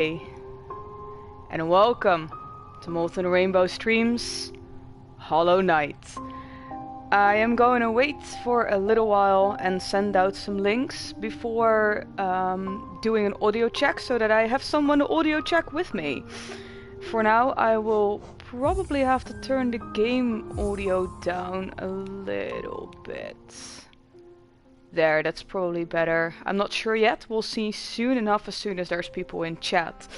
And welcome to Molten Rainbow Streams Hollow Knight. I am going to wait for a little while and send out some links before doing an audio check so that I have someone to audio check with me. For now, I will probably have to turn the game audio down a little bit. There, that's probably better. I'm not sure yet. We'll see soon enough as soon as there's people in chat.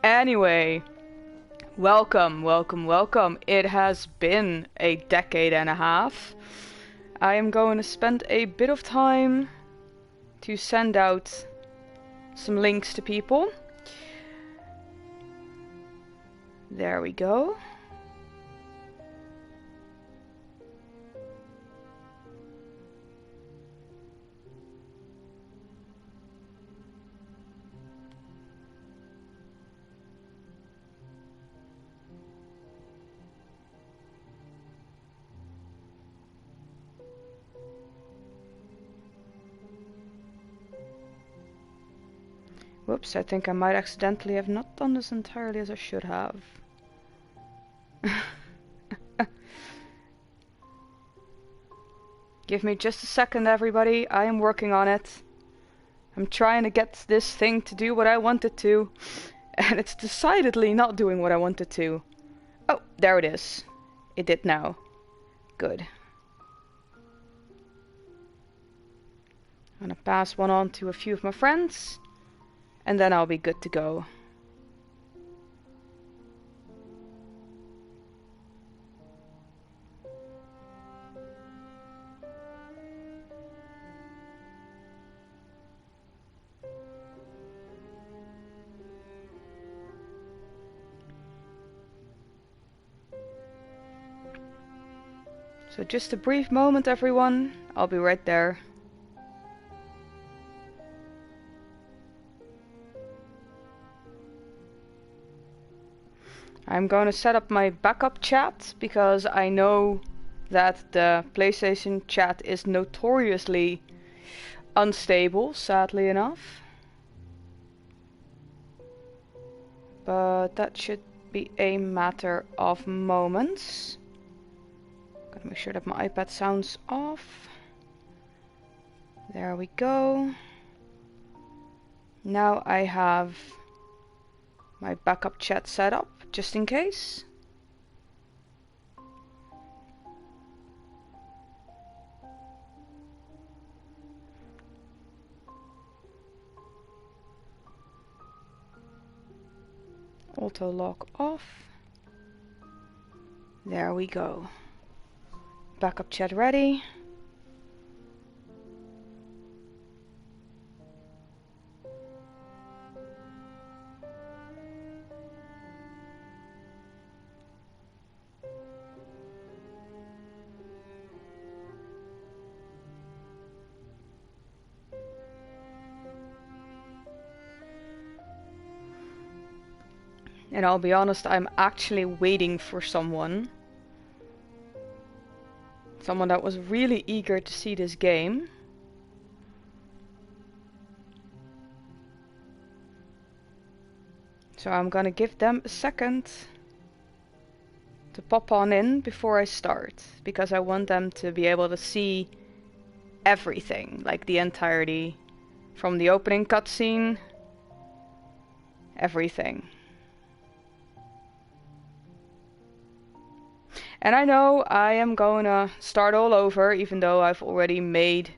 Anyway, welcome. It has been a decade and a half. I am going to spend a bit of time to send out some links to people. There we go. Whoops, I think I might accidentally have not done this entirely as I should have. Give me just a second, everybody. I am working on it. I'm trying to get this thing to do what I want it to, and it's decidedly not doing what I want it to. Oh, there it is. It did now. Good. I'm gonna pass one on to a few of my friends, and then I'll be good to go. So just a brief moment, everyone. I'll be right there. I'm going to set up my backup chat because I know that the PlayStation chat is notoriously unstable, sadly enough. But that should be a matter of moments. Gotta make sure that my iPad sounds off. There we go. Now I have my backup chat set up, just in case. Auto log off. There we go. Backup chat ready. And I'll be honest, I'm actually waiting for someone. Someone that was really eager to see this game. So I'm gonna give them a second to pop on in before I start, because I want them to be able to see everything, like the entirety, from the opening cutscene, everything. And I know I am going to start all over, even though I've already made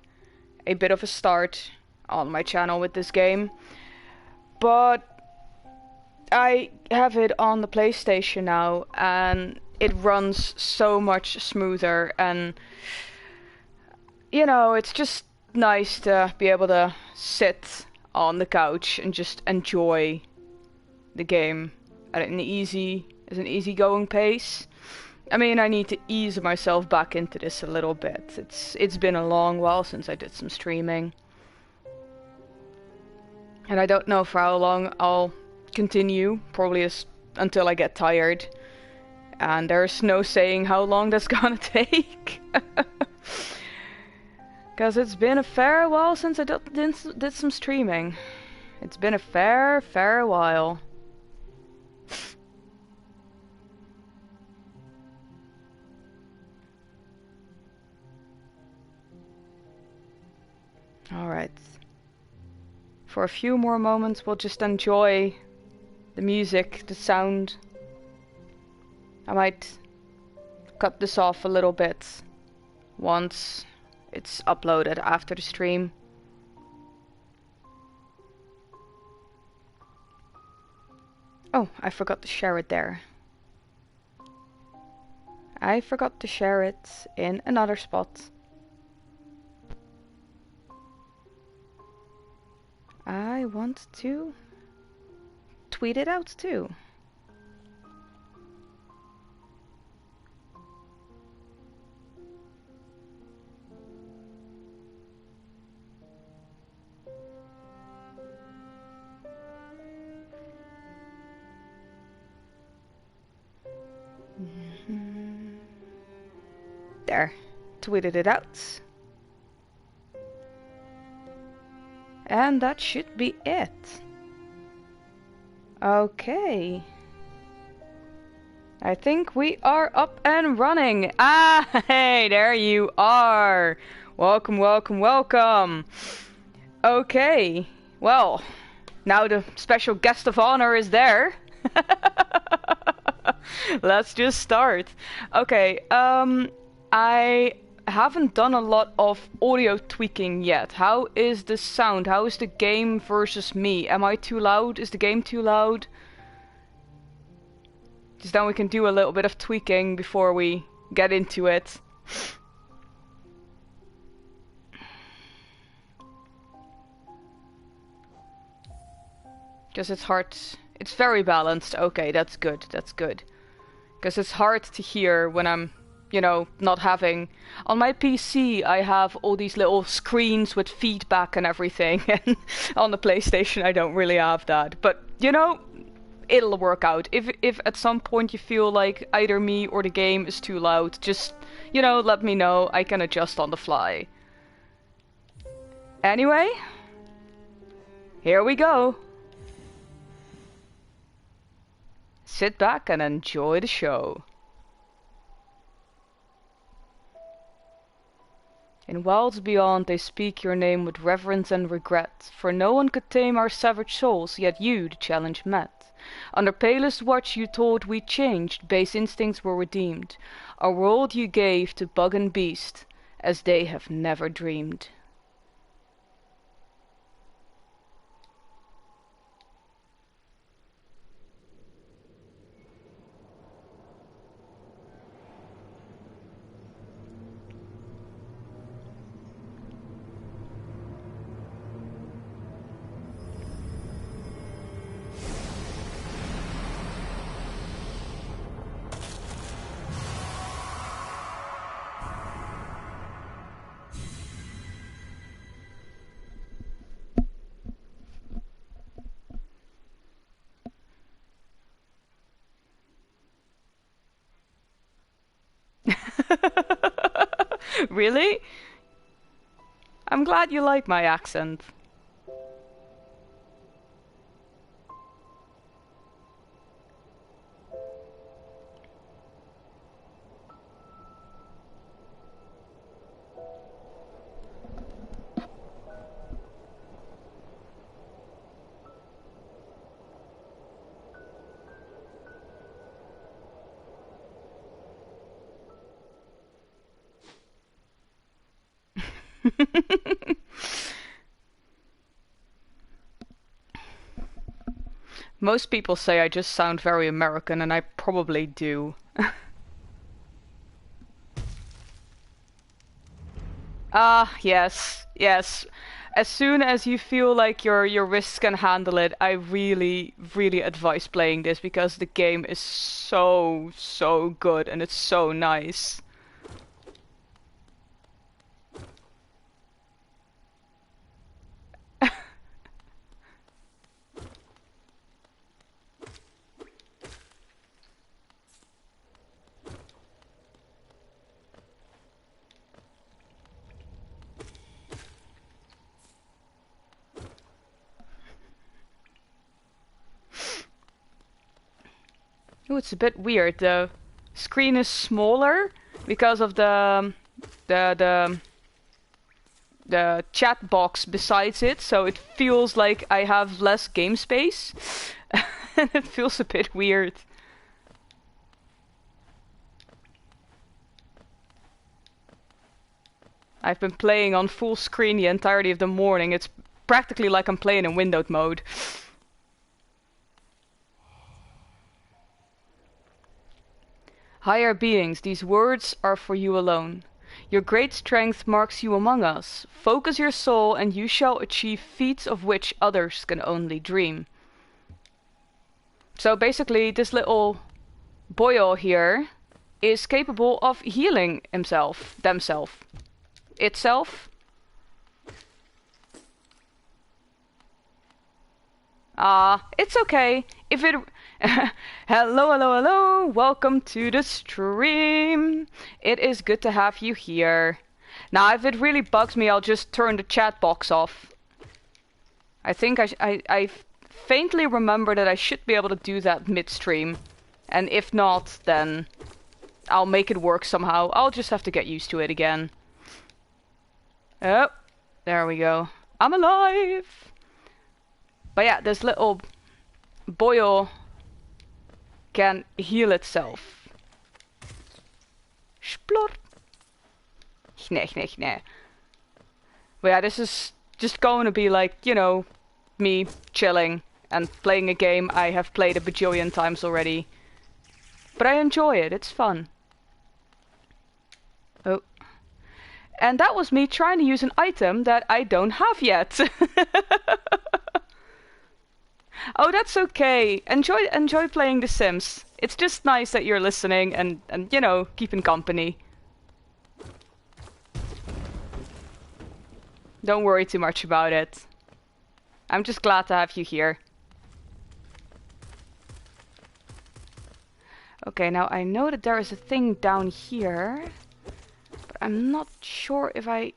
a bit of a start on my channel with this game. But I have it on the PlayStation now, and it runs so much smoother, and you know, it's just nice to be able to sit on the couch and just enjoy the game at an easygoing pace. I mean, I need to ease myself back into this a little bit. It's been a long while since I did some streaming. And I don't know for how long I'll continue, probably until I get tired. And there's no saying how long that's gonna take. Because it's been a fair while since I did some streaming. It's been a fair while. Alright. For a few more moments we'll just enjoy the music, the sound. I might cut this off a little bit once it's uploaded after the stream. Oh, I forgot to share it there. I forgot to share it in another spot. I want to tweet it out too. There, tweeted it out. And that should be it. Okay. I think we are up and running. Ah, hey, there you are. Welcome, welcome, welcome. Okay, well, now the special guest of honor is there. Let's just start. Okay, I haven't done a lot of audio tweaking yet. How is the sound? How is the game versus me? Am I too loud? Is the game too loud? Just then we can do a little bit of tweaking before we get into it. Because it's hard. It's very balanced. Okay, that's good. That's good. Because it's hard to hear when I'm, you know, not having... On my PC, I have all these little screens with feedback and everything. And on the PlayStation, I don't really have that. But, you know, it'll work out. If at some point you feel like either me or the game is too loud, just, you know, let me know. I can adjust on the fly. Anyway, here we go. Sit back and enjoy the show. In wilds beyond they speak your name with reverence and regret, for no one could tame our savage souls, yet you the challenge met. Under palest watch you thought we changed, base instincts were redeemed. Our world you gave to bug and beast, as they have never dreamed. Really? I'm glad you like my accent. Most people say I just sound very American, and I probably do. Ah, yes, yes. As soon as you feel like your wrists can handle it, I really, really advise playing this because the game is so good and it's so nice. Oh, it's a bit weird. The screen is smaller because of the the chat box besides it, so it feels like I have less game space. And it feels a bit weird. I've been playing on full screen the entirety of the morning. It's practically like I'm playing in windowed mode. Higher beings, these words are for you alone. Your great strength marks you among us. Focus your soul and you shall achieve feats of which others can only dream. So basically this little boil here is capable of healing themselves. Itself. It's okay. If it... Hello, hello, hello. Welcome to the stream. It is good to have you here. Now, if it really bugs me, I'll just turn the chat box off. I think I faintly remember that I should be able to do that mid-stream. And if not, then I'll make it work somehow. I'll just have to get used to it again. Oh, there we go. I'm alive! But yeah, this little boil can heal itself. Splor. Sneh. But yeah, this is just going to be like, you know, me chilling and playing a game I have played a bajillion times already. But I enjoy it, it's fun. Oh. And that was me trying to use an item that I don't have yet. Oh, that's okay. Enjoy playing The Sims. It's just nice that you're listening and you know, keeping company. Don't worry too much about it. I'm just glad to have you here. Okay, now I know that there is a thing down here. But I'm not sure if I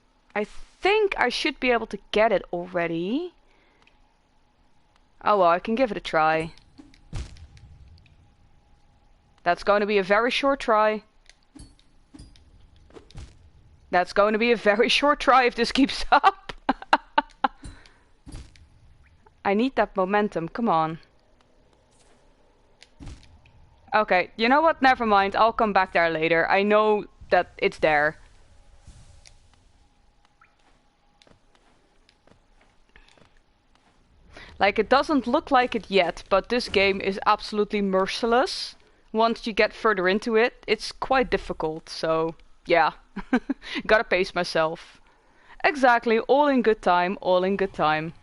think I should be able to get it already. Oh well, I can give it a try. That's going to be a very short try. That's going to be a very short try if this keeps up. I need that momentum, come on. Okay, you know what? Never mind, I'll come back there later. I know that it's there. Like, it doesn't look like it yet, but this game is absolutely merciless. Once you get further into it, it's quite difficult, so yeah. Gotta pace myself. Exactly, all in good time, all in good time.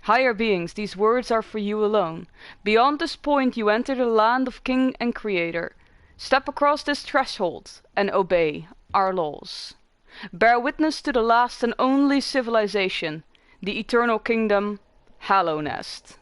Higher beings, these words are for you alone. Beyond this point you enter the land of King and Creator. Step across this threshold and obey our laws. Bear witness to the last and only civilization, the eternal kingdom, Hallownest.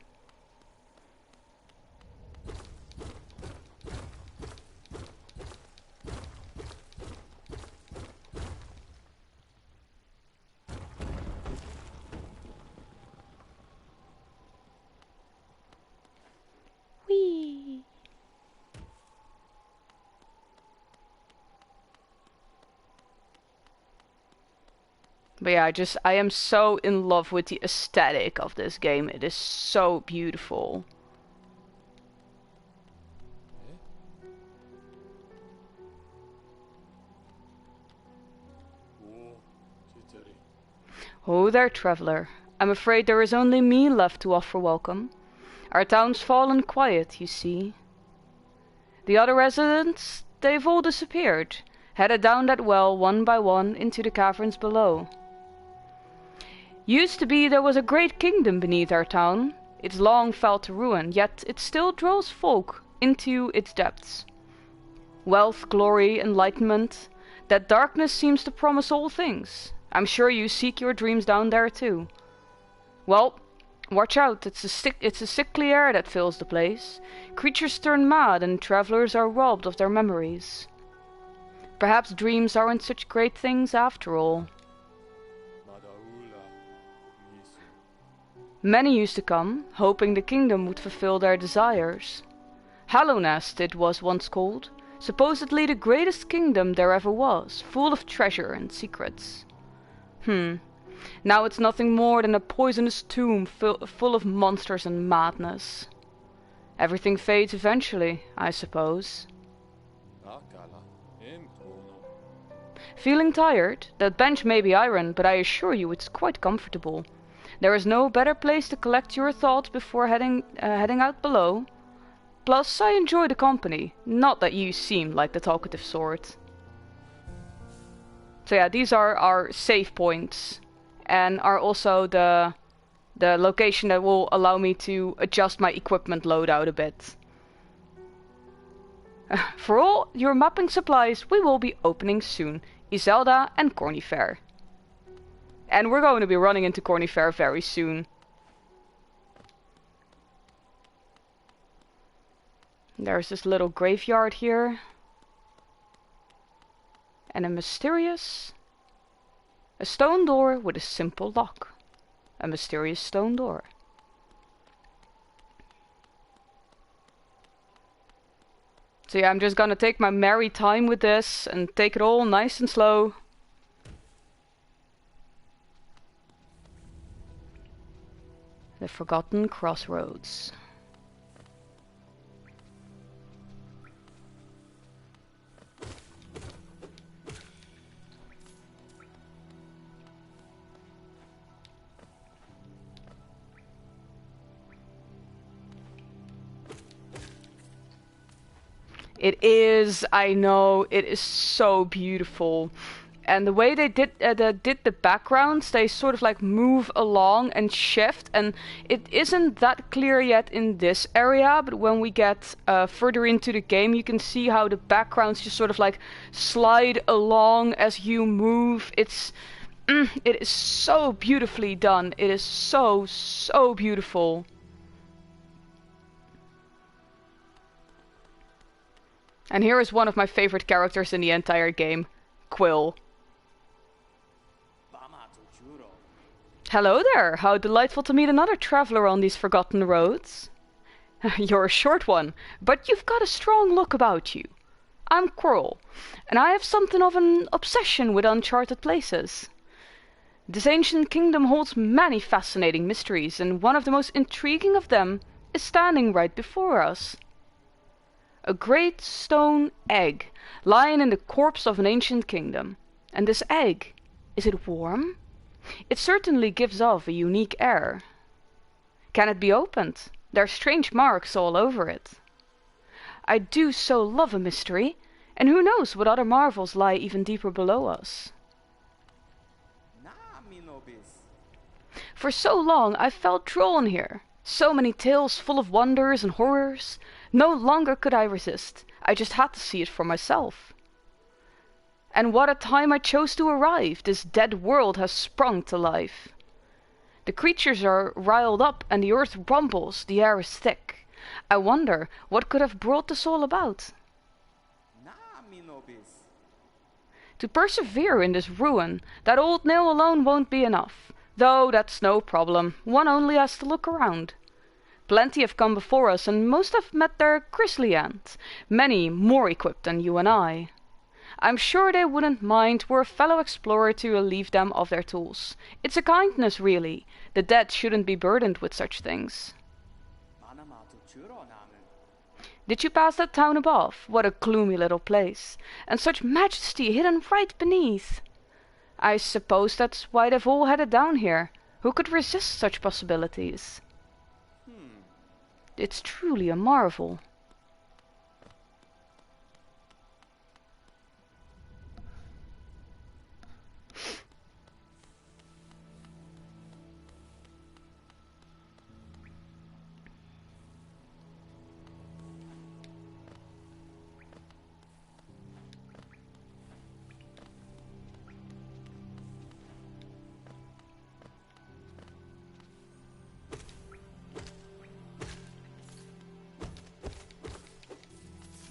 Whee! But yeah, I am so in love with the aesthetic of this game. It is so beautiful. Oh there, traveler. I'm afraid there is only me left to offer welcome. Our town's fallen quiet, you see. The other residents, they've all disappeared, headed down that well one by one into the caverns below. Used to be there was a great kingdom beneath our town. It's long fell to ruin, yet it still draws folk into its depths. Wealth, glory, enlightenment, that darkness seems to promise all things. I'm sure you seek your dreams down there too. Well, watch out, it's a sickly air that fills the place. Creatures turn mad and travelers are robbed of their memories. Perhaps dreams aren't such great things after all. Many used to come, hoping the kingdom would fulfill their desires. Hallownest it was once called, supposedly the greatest kingdom there ever was, full of treasure and secrets. Now it's nothing more than a poisonous tomb full of monsters and madness. Everything fades eventually, I suppose. Feeling tired? That bench may be iron, but I assure you it's quite comfortable. There is no better place to collect your thoughts before heading out below. Plus, I enjoy the company. Not that you seem like the talkative sort. So yeah, these are our save points. And are also the location that will allow me to adjust my equipment loadout a bit. For all your mapping supplies, we will be opening soon. Iselda and Cornifair. And we're going to be running into Cornifair very soon. There's this little graveyard here. And a stone door with a simple lock. A mysterious stone door. So yeah, I'm just gonna take my merry time with this and take it all nice and slow. The Forgotten Crossroads. It is, I know, it is so beautiful. And the way they did the backgrounds, they sort of like move along and shift. And it isn't that clear yet in this area, but when we get further into the game, you can see how the backgrounds just sort of like slide along as you move. It is so beautifully done. It is so, so beautiful. And here is one of my favorite characters in the entire game, Quill. Hello there! How delightful to meet another traveler on these forgotten roads. You're a short one, but you've got a strong look about you. I'm Quirrell, and I have something of an obsession with uncharted places. This ancient kingdom holds many fascinating mysteries, and one of the most intriguing of them is standing right before us. A great stone egg, lying in the corpse of an ancient kingdom. And this egg, is it warm? It certainly gives off a unique air. Can it be opened? There are strange marks all over it. I do so love a mystery, and who knows what other marvels lie even deeper below us. For so long I felt drawn here. So many tales full of wonders and horrors. No longer could I resist. I just had to see it for myself. And what a time I chose to arrive. This dead world has sprung to life. The creatures are riled up and the earth rumbles. The air is thick. I wonder what could have brought this all about. To persevere in this ruin, that old nail alone won't be enough. Though that's no problem. One only has to look around. Plenty have come before us, and most have met their grisly end. Many more equipped than you and I. I'm sure they wouldn't mind were a fellow explorer to relieve them of their tools. It's a kindness, really. The dead shouldn't be burdened with such things. Did you pass that town above? What a gloomy little place. And such majesty hidden right beneath. I suppose that's why they've all headed down here. Who could resist such possibilities? It's truly a marvel.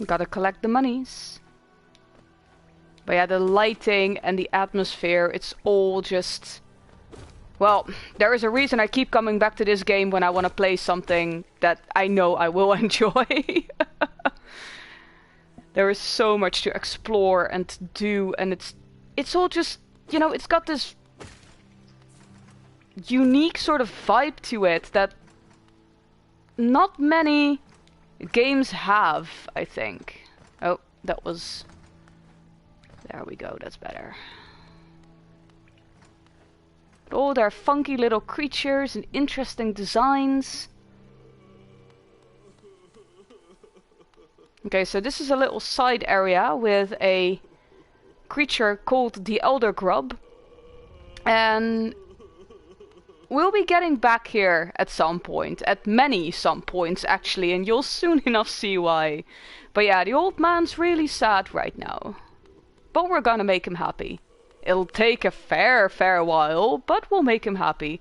Gotta collect the monies. But yeah, the lighting and the atmosphere, it's all just... Well, there is a reason I keep coming back to this game when I want to play something that I know I will enjoy. There is so much to explore and to do, and it's all just, you know, it's got this unique sort of vibe to it that not many games have, I think. Oh, that was... There we go, that's better. All their funky little creatures and interesting designs. Okay, so this is a little side area with a creature called the Elder Grub. And we'll be getting back here at some point. At many some points, actually. And you'll soon enough see why. But yeah, the old man's really sad right now. But we're gonna make him happy. It'll take a fair while, but we'll make him happy.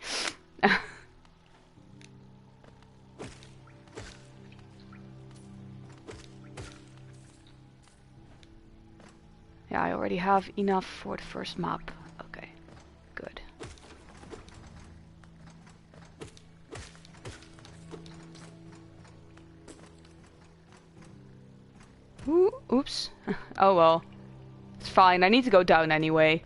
Yeah, I already have enough for the first map. Okay, good. Ooh, oops. Oh well. It's fine, I need to go down anyway.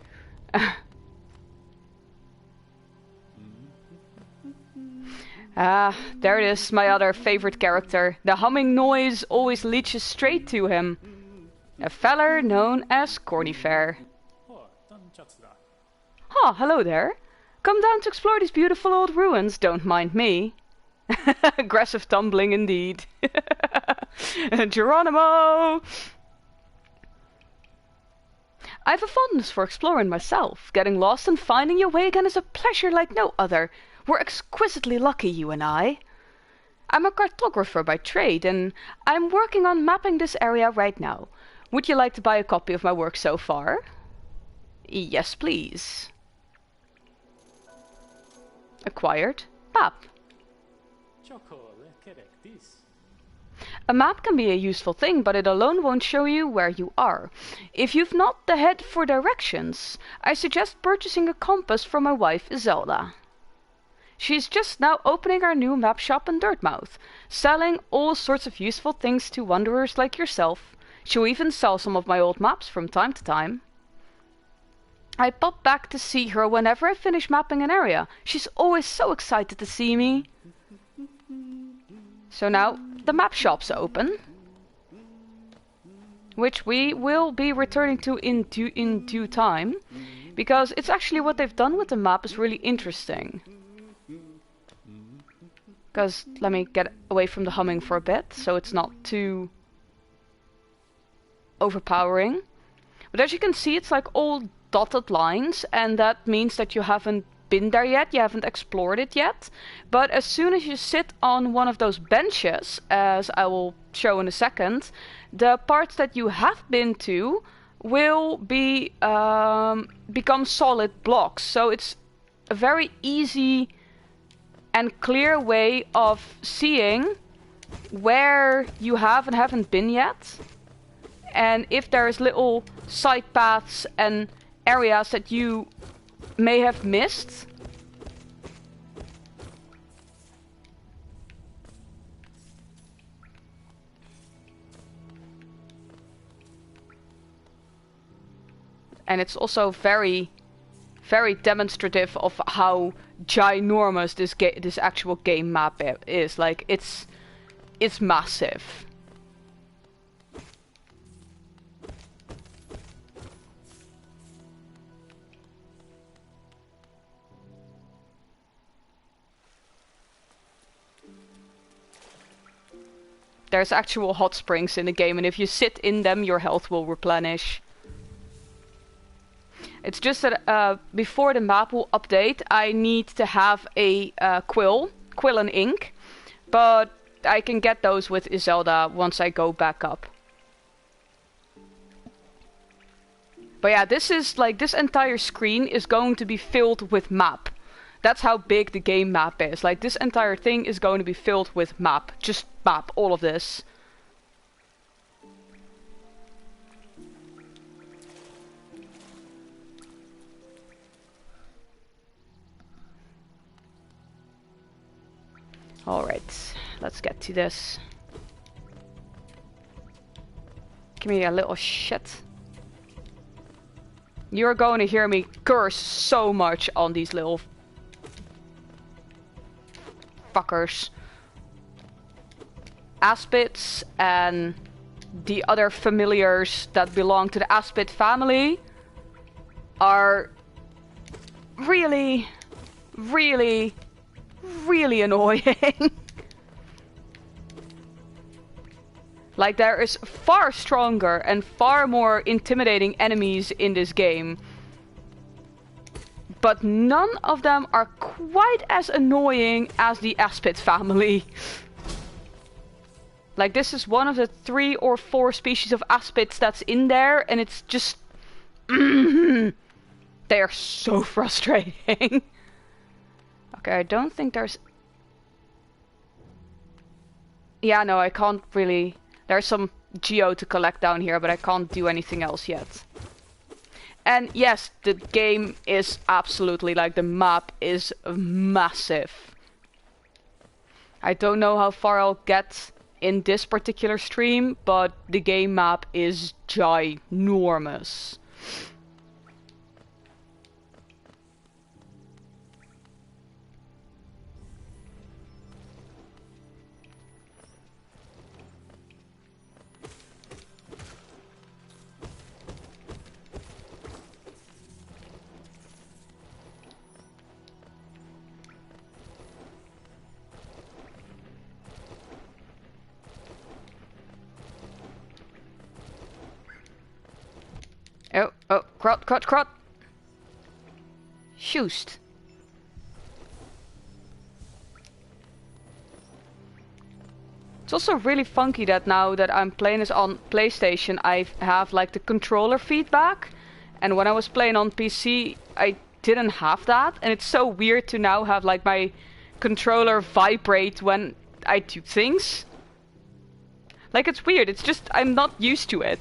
Ah, there it is, my other favorite character. The humming noise always leads you straight to him. A feller known as Cornifair. Ah, hello there. Come down to explore these beautiful old ruins, don't mind me. Aggressive tumbling indeed. Geronimo! I've a fondness for exploring myself. Getting lost and finding your way again is a pleasure like no other. We're exquisitely lucky, you and I. I'm a cartographer by trade, and I'm working on mapping this area right now. Would you like to buy a copy of my work so far? Yes, please. Acquired. Map. A map can be a useful thing, but it alone won't show you where you are. If you've not the head for directions, I suggest purchasing a compass from my wife, Iselda. She's just now opening our new map shop in Dirtmouth, selling all sorts of useful things to wanderers like yourself. She'll even sell some of my old maps from time to time. I pop back to see her whenever I finish mapping an area. She's always so excited to see me. So now the map shop's open, which we will be returning to in due time, because it's actually what they've done with the map is really interesting. Because let me get away from the humming for a bit, so it's not too overpowering. But as you can see, it's like all dotted lines, and that means that you haven't been there yet, you haven't explored it yet. But as soon as you sit on one of those benches, as I will show in a second, the parts that you have been to will be become solid blocks. So it's a very easy and clear way of seeing where you have and haven't been yet, and if there's little side paths and areas that you may have missed. And it's also very demonstrative of how ginormous this actual game map is. Like it's massive. There's actual hot springs in the game, and if you sit in them, your health will replenish. It's just that before the map will update, I need to have a quill and ink, but I can get those with Iselda once I go back up. But yeah, this is like, this entire screen is going to be filled with map. That's how big the game map is. Like, this entire thing is going to be filled with map. Just map, all of this. Alright, let's get to this. Give me a little shit. You're going to hear me curse so much on these little fuckers. Aspids and the other familiars that belong to the aspid family are really, really, really annoying. Like, there is far stronger and far more intimidating enemies in this game. But none of them are quite as annoying as the aspid family. Like, this is one of the 3 or 4 species of aspids that's in there, and it's just... they are so frustrating. Okay, I don't think there's... Yeah, no, I can't really... There's some geo to collect down here, but I can't do anything else yet. And yes, the game is absolutely, like, the map is massive. I don't know how far I'll get in this particular stream, but the game map is ginormous. Oh, crot. Shoost. It's also really funky that now that I'm playing this on PlayStation, I have like the controller feedback. And when I was playing on PC, I didn't have that. And it's so weird to now have like my controller vibrate when I do things. Like, it's weird, it's just, I'm not used to it.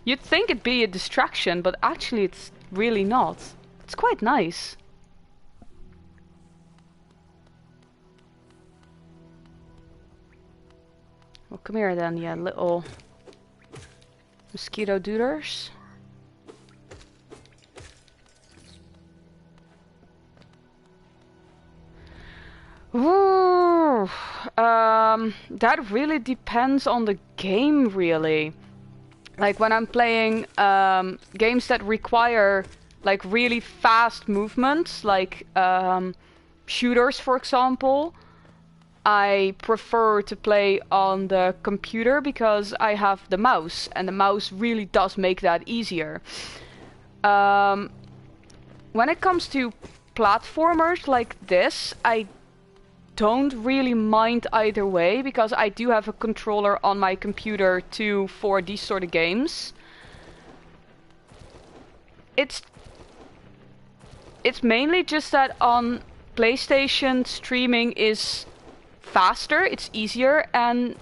You'd think it'd be a distraction, but actually it's really not. It's quite nice. Well, come here then, you little mosquito dooders. Ooh, that really depends on the game, really. Like, when I'm playing games that require like really fast movements, like shooters, for example, I prefer to play on the computer because I have the mouse, and the mouse really does make that easier. When it comes to platformers like this, I don't really mind either way, because I do have a controller on my computer too for these sort of games. It's mainly just that on PlayStation streaming is faster, it's easier, and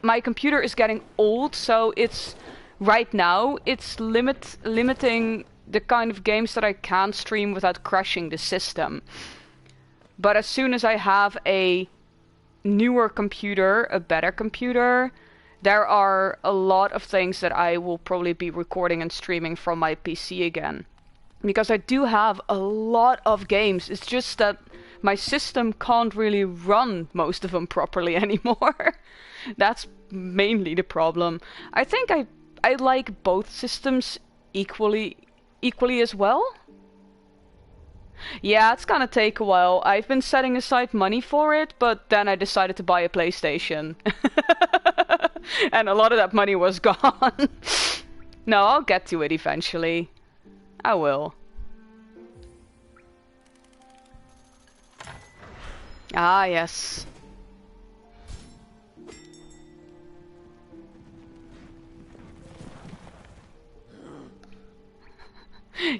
my computer is getting old, so it's right now it's limiting the kind of games that I can stream without crashing the system. But as soon as I have a newer computer, a better computer, there are a lot of things that I will probably be recording and streaming from my PC again. Because I do have a lot of games, it's just that my system can't really run most of them properly anymore. That's mainly the problem. I think I like both systems equally as well. Yeah, it's gonna take a while. I've been setting aside money for it, but then I decided to buy a PlayStation. And a lot of that money was gone. No, I'll get to it eventually. I will. Ah, yes.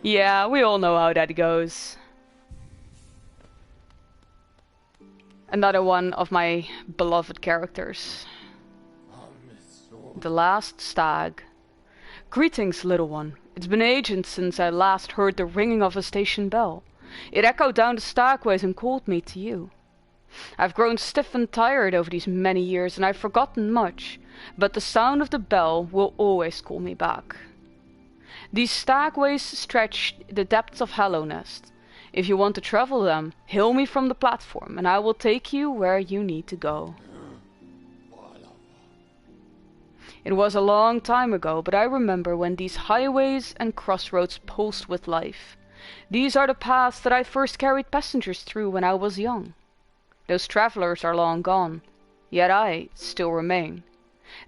Yeah, we all know how that goes. Another one of my beloved characters. The last stag. Greetings, little one. It's been ages since I last heard the ringing of a station bell. It echoed down the stagways and called me to you. I've grown stiff and tired over these many years, and I've forgotten much, but the sound of the bell will always call me back. These stagways stretch the depths of Hallownest. If you want to travel them, hail me from the platform, and I will take you where you need to go. It was a long time ago, but I remember when these highways and crossroads pulsed with life. These are the paths that I first carried passengers through when I was young. Those travelers are long gone, yet I still remain.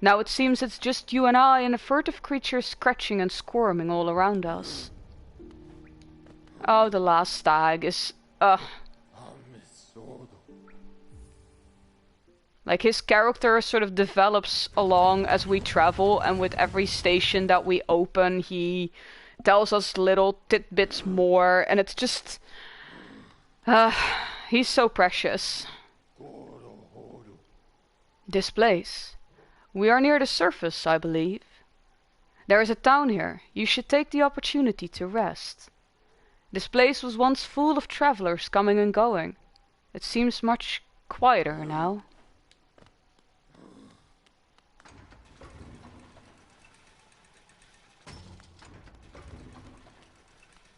Now it seems it's just you and I and a furtive creature scratching and squirming all around us. Oh, the last stag is... Like, his character sort of develops along as we travel, and with every station that we open, he tells us little tidbits more, and it's just... he's so precious. This place. We are near the surface, I believe. There is a town here. You should take the opportunity to rest. This place was once full of travelers coming and going. It seems much quieter now.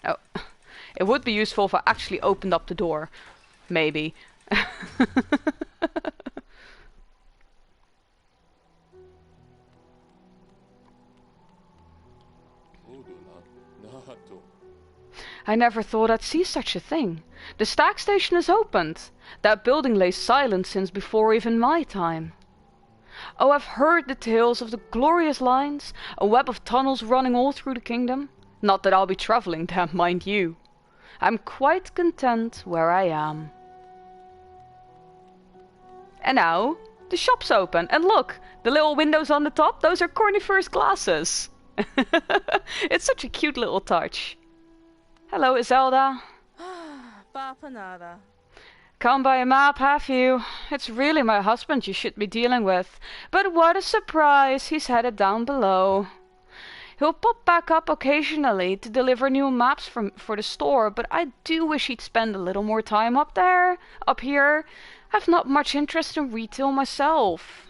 Oh, it would be useful if I actually opened up the door. Maybe. I never thought I'd see such a thing. The stag station is opened. That building lay silent since before even my time. Oh, I've heard the tales of the glorious lines, a web of tunnels running all through the kingdom. Not that I'll be travelling them, mind you. I'm quite content where I am. And now, the shop's open, and look, the little windows on the top, those are Cornifer's glasses. It's such a cute little touch. Hello, Iselda. Bapanada. Come by a map, have you? It's really my husband you should be dealing with. But what a surprise, he's headed down below. He'll pop back up occasionally to deliver new maps for the store, but I do wish he'd spend a little more time up here. I've not much interest in retail myself.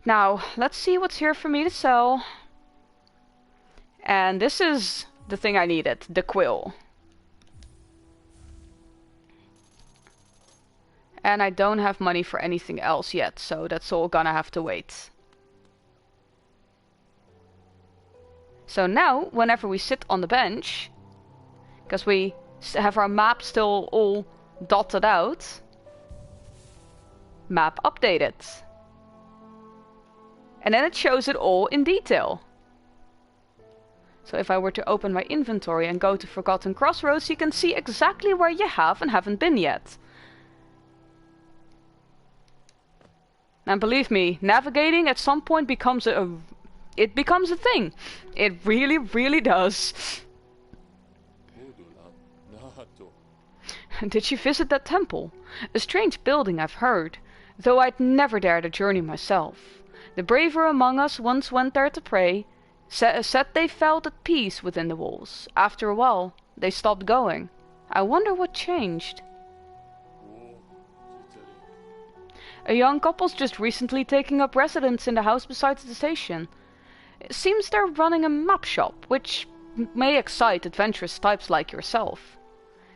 Now, let's see what's here for me to sell. And this is the thing I needed, the quill. And I don't have money for anything else yet, so that's all gonna have to wait. So now, whenever we sit on the bench, because we have our map still all dotted out, map updated. And then it shows it all in detail. So if I were to open my inventory and go to Forgotten Crossroads, you can see exactly where you have and haven't been yet. And believe me, navigating at some point becomes it becomes a thing. It really, really does. Did you visit that temple? A strange building, I've heard, though I'd never dared a journey myself. The braver among us once went there to pray, said they felt at peace within the walls. After a while, they stopped going. I wonder what changed. A young couple's just recently taking up residence in the house beside the station. It seems they're running a map shop, which may excite adventurous types like yourself.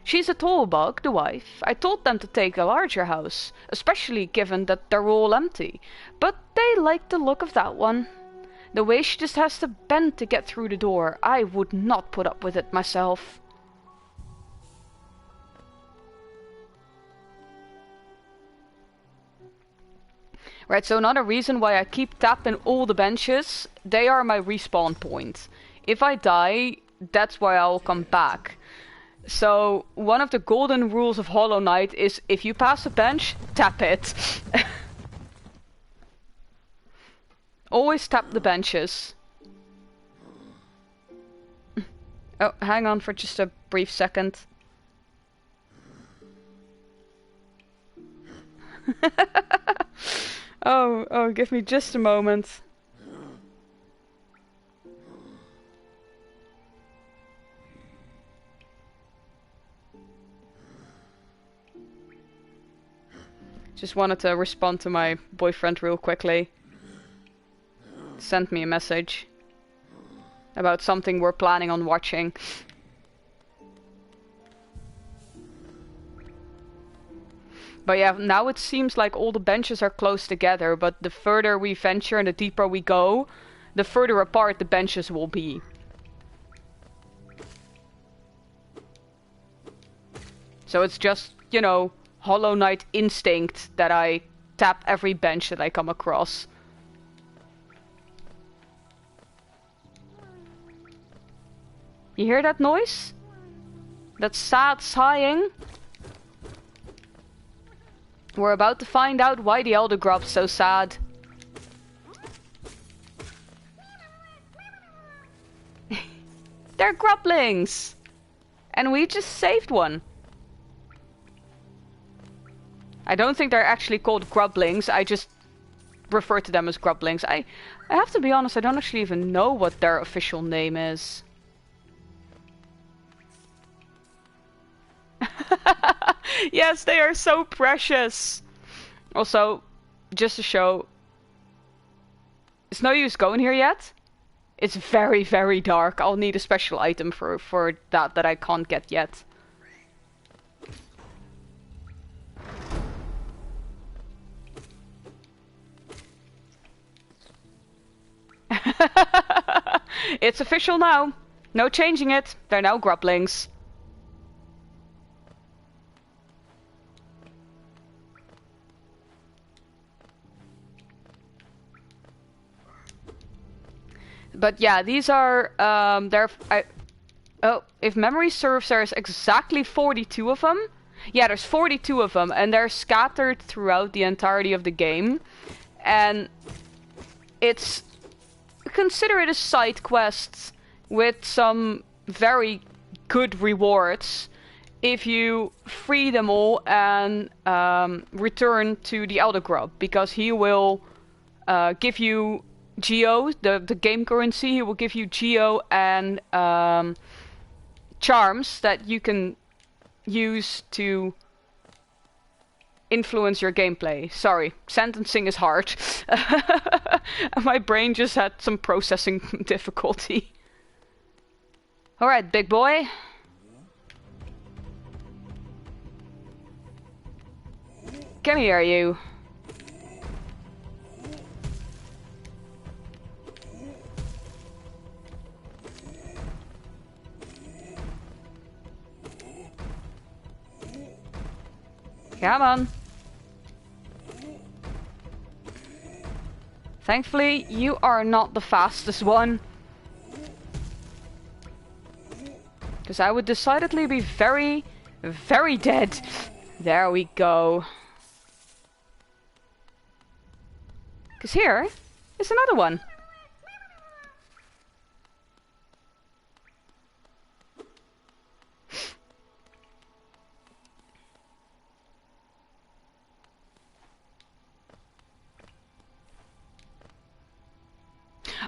She's a tall bug, the wife. I told them to take a larger house, especially given that they're all empty. But they like the look of that one. The way she just has to bend to get through the door, I would not put up with it myself. Right, so another reason why I keep tapping all the benches, they are my respawn point. If I die, that's why I'll come back. So, one of the golden rules of Hollow Knight is if you pass a bench, tap it. Always tap the benches. Oh, hang on for just a brief second. Oh, give me just a moment. Just wanted to respond to my boyfriend real quickly. Sent me a message about something we're planning on watching. But yeah, now it seems like all the benches are close together, but the further we venture and the deeper we go, the further apart the benches will be. So it's just, you know, Hollow Knight instinct that I tap every bench that I come across. You hear that noise? That sad sighing? We're about to find out why the Elder Grub's so sad. They're grublings! And we just saved one. I don't think they're actually called grublings, I just refer to them as grublings. I have to be honest, I don't actually even know what their official name is. Yes, they are so precious. Also, just to show, it's no use going here yet. It's very, very dark. I'll need a special item for that I can't get yet. It's official now. No changing it. They're now grublings. But yeah, these are if memory serves, there's exactly 42 of them. Yeah, there's 42 of them, and they're scattered throughout the entirety of the game. And it's, consider it a side quest with some very good rewards if you free them all and return to the Elder Grub, because he will give you Geo, the game currency. He will give you Geo and charms that you can use to influence your gameplay. Sorry, sentencing is hard. My brain just had some processing difficulty. Alright, big boy. Come here, you. Come on. Thankfully, you are not the fastest one. Because I would decidedly be very, very dead. There we go. Because here is another one.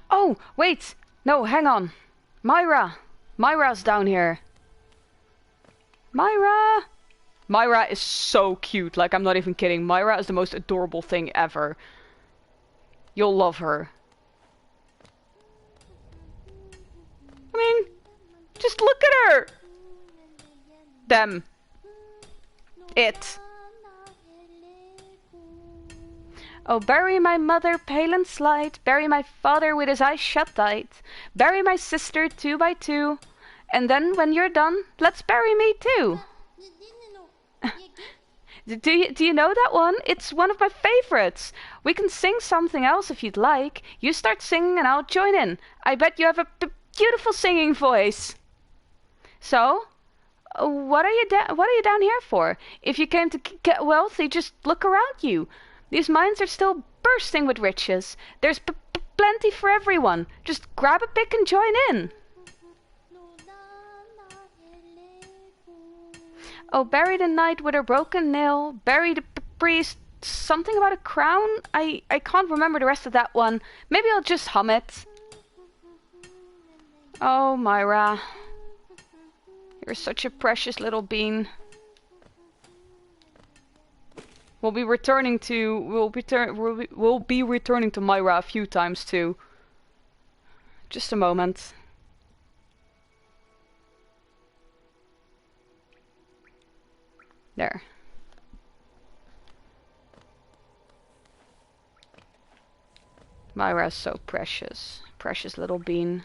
Oh, wait! No, hang on. Myra! Myra's down here. Myra! Myra is so cute, like I'm not even kidding. Myra is the most adorable thing ever. You'll love her. I mean, just look at her! Them. It. Oh, bury my mother pale and slight, bury my father with his eyes shut tight, bury my sister 2 by 2, and then when you're done, let's bury me too. Do you know that one? It's one of my favorites. We can sing something else if you'd like. You start singing and I'll join in. I bet you have a beautiful singing voice. So, what are you down here for? If you came to get wealthy, just look around you. These mines are still bursting with riches. There's plenty for everyone. Just grab a pick and join in. Oh, bury the knight with a broken nail. Bury the priest. Something about a crown? I can't remember the rest of that one. Maybe I'll just hum it. Oh, Myra. You're such a precious little bean. We'll be returning to we'll be returning to Myra a few times too. Just a moment. There. Myra's so precious. Precious little bean.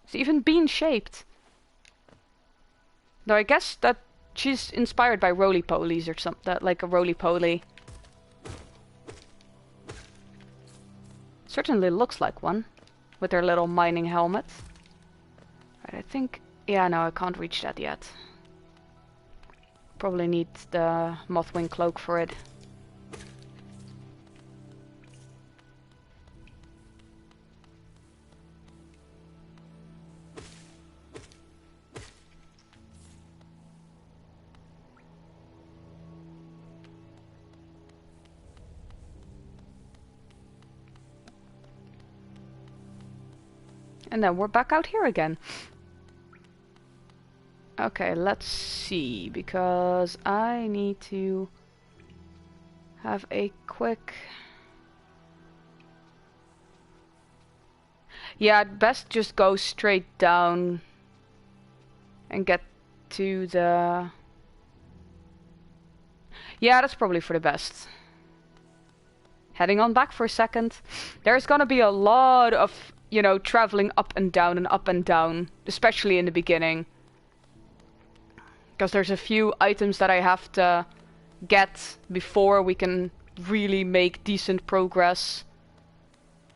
It's even bean shaped. Though I guess that she's inspired by roly-polies or something, like a roly-poly. Certainly looks like one, with her little mining helmet. Right, I think... yeah, no, I can't reach that yet. Probably need the Mothwing cloak for it. And then we're back out here again. Okay, let's see, because I need to have a quick... yeah, I'd best just go straight down and get to the... yeah, that's probably for the best. Heading on back for a second. There's gonna be a lot of, you know, traveling up and down, especially in the beginning. Because there's a few items that I have to get before we can really make decent progress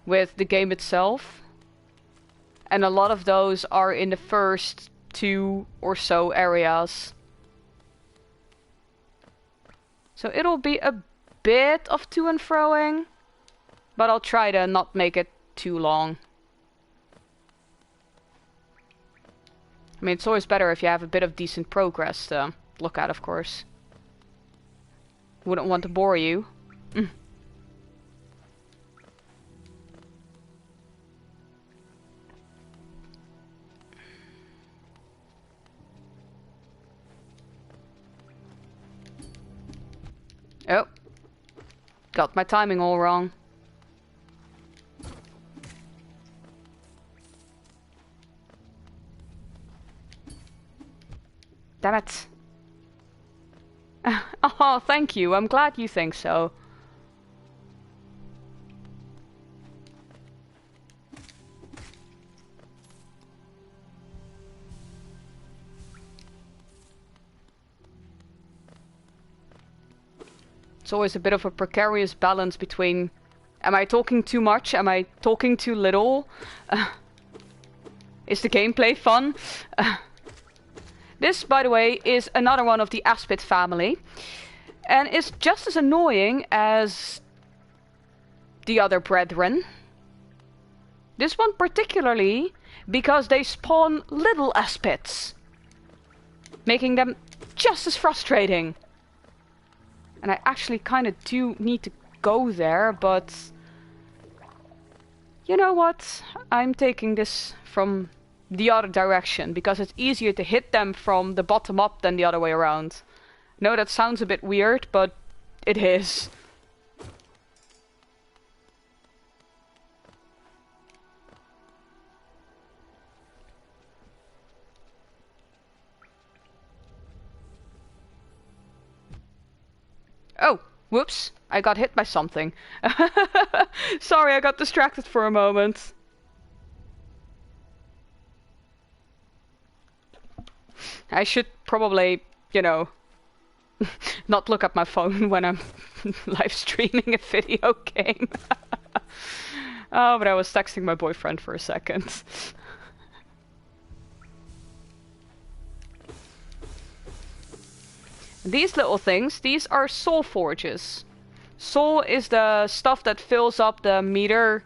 with the game itself. And a lot of those are in the first 2 or so areas. So it'll be a bit of to and froing, but I'll try to not make it too long. I mean, it's always better if you have a bit of decent progress to look at, of course. Wouldn't want to bore you. Oh. Got my timing all wrong. Damn it. Oh, thank you. I'm glad you think so. It's always a bit of a precarious balance between, am I talking too much? Am I talking too little? Is the gameplay fun? This, by the way, is another one of the Aspid family. And it's just as annoying as the other brethren. This one particularly because they spawn little Aspids, making them just as frustrating. And I actually kind of do need to go there, but... you know what? I'm taking this from the other direction, because it's easier to hit them from the bottom up than the other way around. No, that sounds a bit weird, but it is. Oh, whoops. I got hit by something. Sorry, I got distracted for a moment. I should probably, you know, not look at my phone when I'm live streaming a video game. Oh, but I was texting my boyfriend for a second. These little things, these are soul forges. Soul is the stuff that fills up the meter,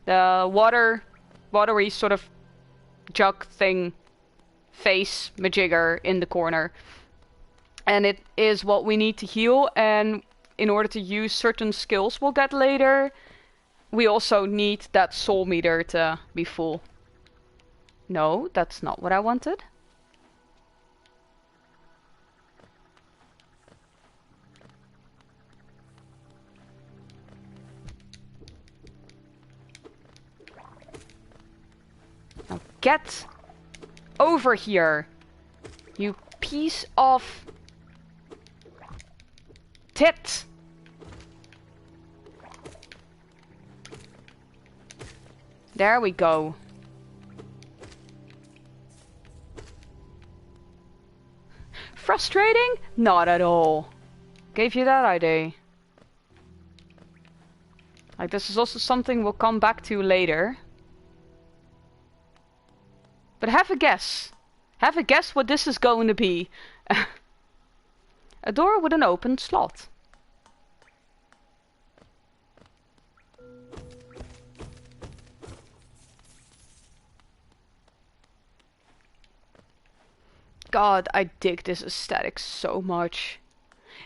the watery sort of jug thing, face majigger in the corner. And it is what we need to heal, and in order to use certain skills we'll get later, we also need that soul meter to be full. No, that's not what I wanted. Get over here. You piece of tit. There we go. Frustrating? Not at all. Gave you that idea. Like, this is also something we'll come back to later. But have a guess. Have a guess what this is going to be. A door with an open slot. God, I dig this aesthetic so much.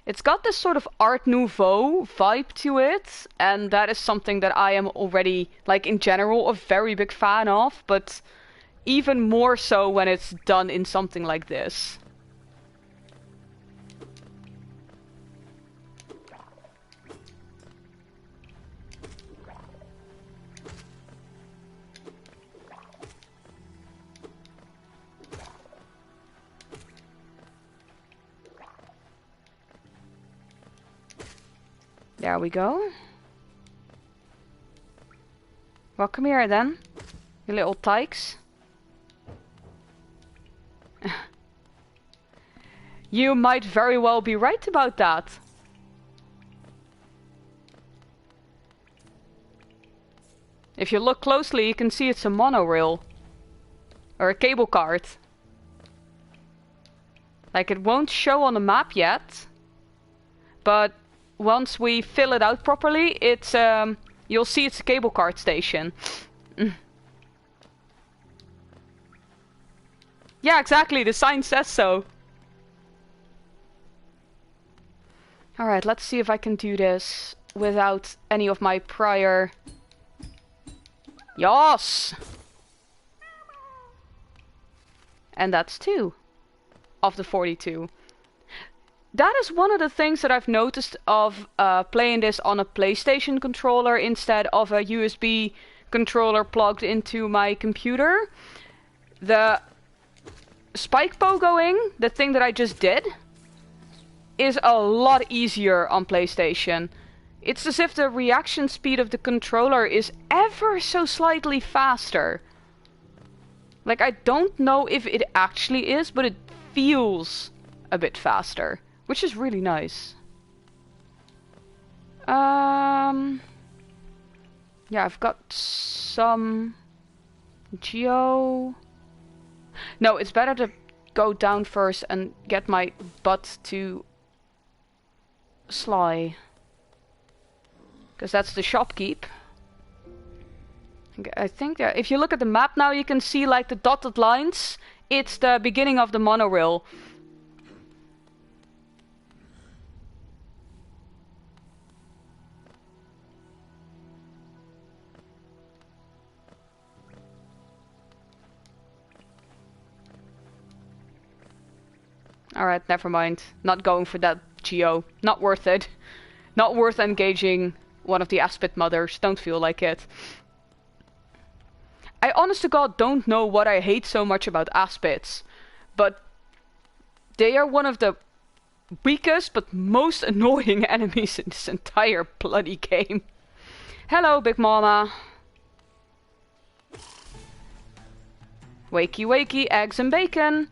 It's got this sort of Art Nouveau vibe to it, and that is something that I am already, like in general, a very big fan of, but even more so when it's done in something like this. There we go. Well, come here then, you little tykes. You might very well be right about that. If you look closely, you can see it's a monorail. Or a cable cart. Like, it won't show on the map yet. But once we fill it out properly, it's you'll see it's a cable cart station. Yeah, exactly, the sign says so. Alright, let's see if I can do this without any of my prior... Yes! And that's 2 of the 42. That is one of the things that I've noticed of playing this on a PlayStation controller instead of a USB controller plugged into my computer. The spike pogoing, the thing that I just did, is a lot easier on PlayStation. It's as if the reaction speed of the controller is ever so slightly faster. Like, I don't know if it actually is, but it feels a bit faster. Which is really nice. Yeah, I've got some geo. No, it's better to go down first and get my butt to Sly. Because that's the shopkeep. I think that if you look at the map now, you can see like the dotted lines. It's the beginning of the monorail. Alright, never mind. Not going for that geo. Not worth it. Not worth engaging one of the Aspid mothers. Don't feel like it. I honest to God don't know what I hate so much about Aspids. But they are one of the weakest but most annoying enemies in this entire bloody game. Hello, Big Mama. Wakey wakey, eggs and bacon.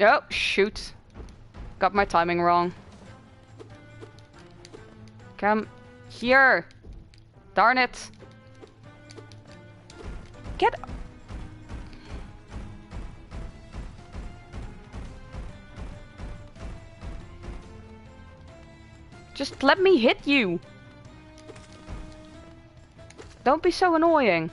Oh, shoot. Got my timing wrong. Come here. Darn it. Get... Just let me hit you. Don't be so annoying.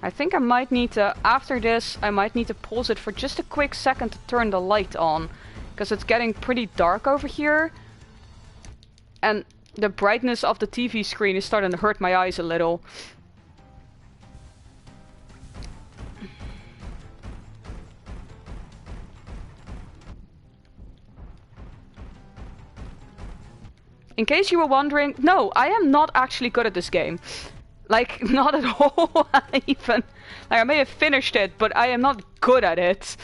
I think I might need to, after this, I might need to pause it for just a quick second to turn the light on. Because it's getting pretty dark over here. And the brightness of the TV screen is starting to hurt my eyes a little. In case you were wondering, no, I am not actually good at this game. Like, not at all, even. Like, I may have finished it, but I am not good at it.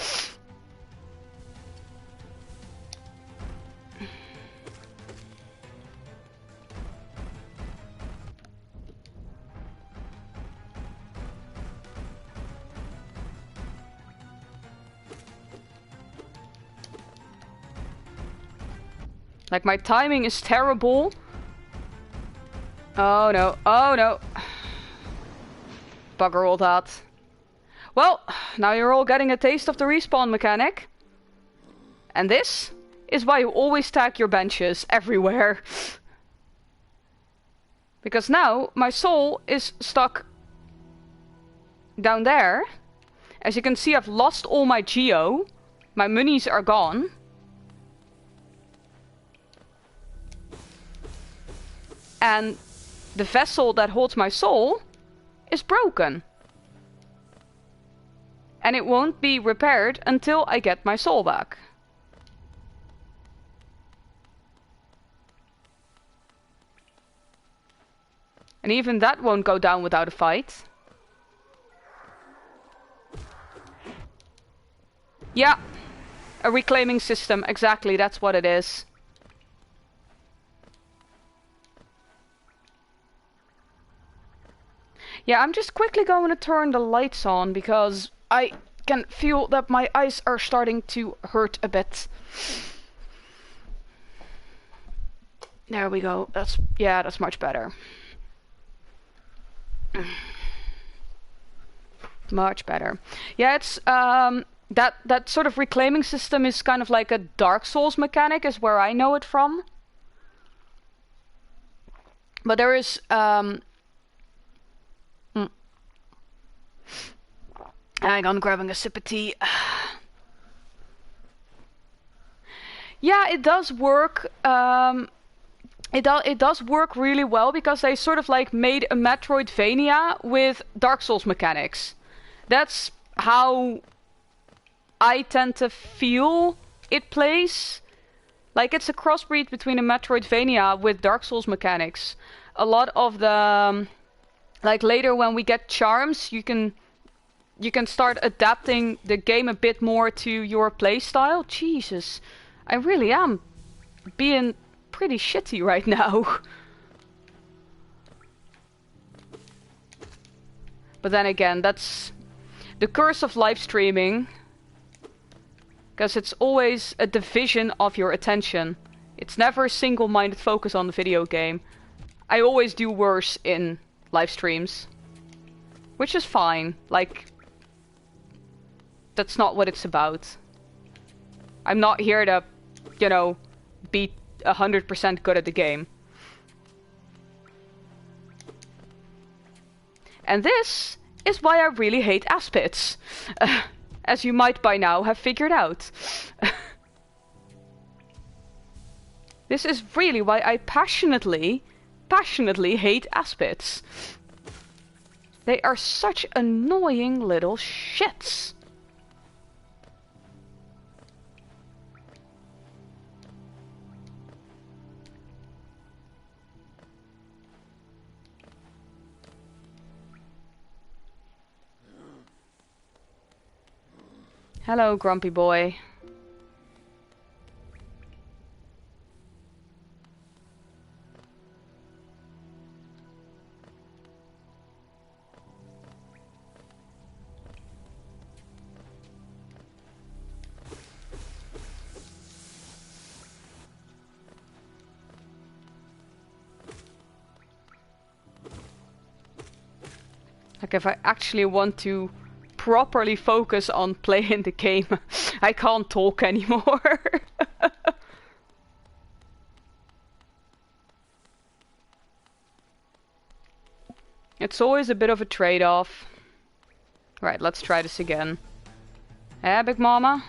Like, my timing is terrible. Oh no, oh no. Bugger all that. Well, now you're all getting a taste of the respawn mechanic. And this is why you always stack your benches everywhere. Because now my soul is stuck down there. As you can see, I've lost all my geo. My monies are gone. And the vessel that holds my soul is broken. And it won't be repaired until I get my soul back. And even that won't go down without a fight. Yeah, a reclaiming system, exactly, that's what it is. Yeah, I'm just quickly going to turn the lights on because I can feel that my eyes are starting to hurt a bit. There we go. That's much better. Much better. Yeah, it's that sort of reclaiming system is kind of like a Dark Souls mechanic, is where I know it from. But there is hang on, grabbing a sip of tea. Yeah, it does work. It does work really well because they sort of like made a Metroidvania with Dark Souls mechanics. That's how I tend to feel it plays. Like, it's a crossbreed between a Metroidvania with Dark Souls mechanics. A lot of the like later when we get charms, you can start adapting the game a bit more to your playstyle. Jesus, I really am being pretty shitty right now. But then again, that's the curse of live streaming. Because it's always a division of your attention. It's never a single-minded focus on the video game. I always do worse in live streams. Which is fine. Like, that's not what it's about. I'm not here to, you know, be 100% good at the game. And this is why I really hate aspits. As you might by now have figured out. This is really why I passionately hate aspits. They are such annoying little shits. Hello, grumpy boy. Like, if I actually want to properly focus on playing the game, I can't talk anymore. It's always a bit of a trade-off. Right, let's try this again. Eh, Big Mama?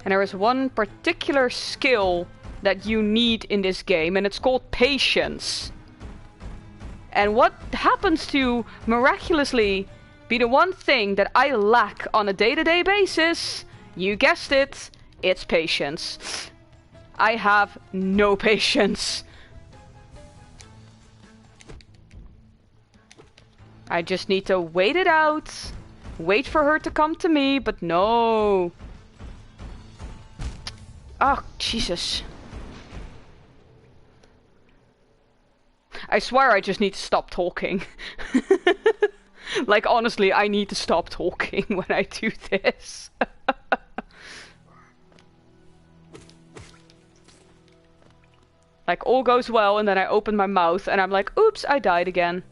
And there is one particular skill that you need in this game, and it's called patience. And what happens to miraculously be the one thing that I lack on a day-to-day basis? You guessed it, it's patience. I have no patience. I just need to wait it out. Wait for her to come to me, but no. Oh, Jesus. I swear I just need to stop talking. Like, honestly, I need to stop talking when I do this. Like, all goes well, and then I open my mouth, and I'm like, oops, I died again.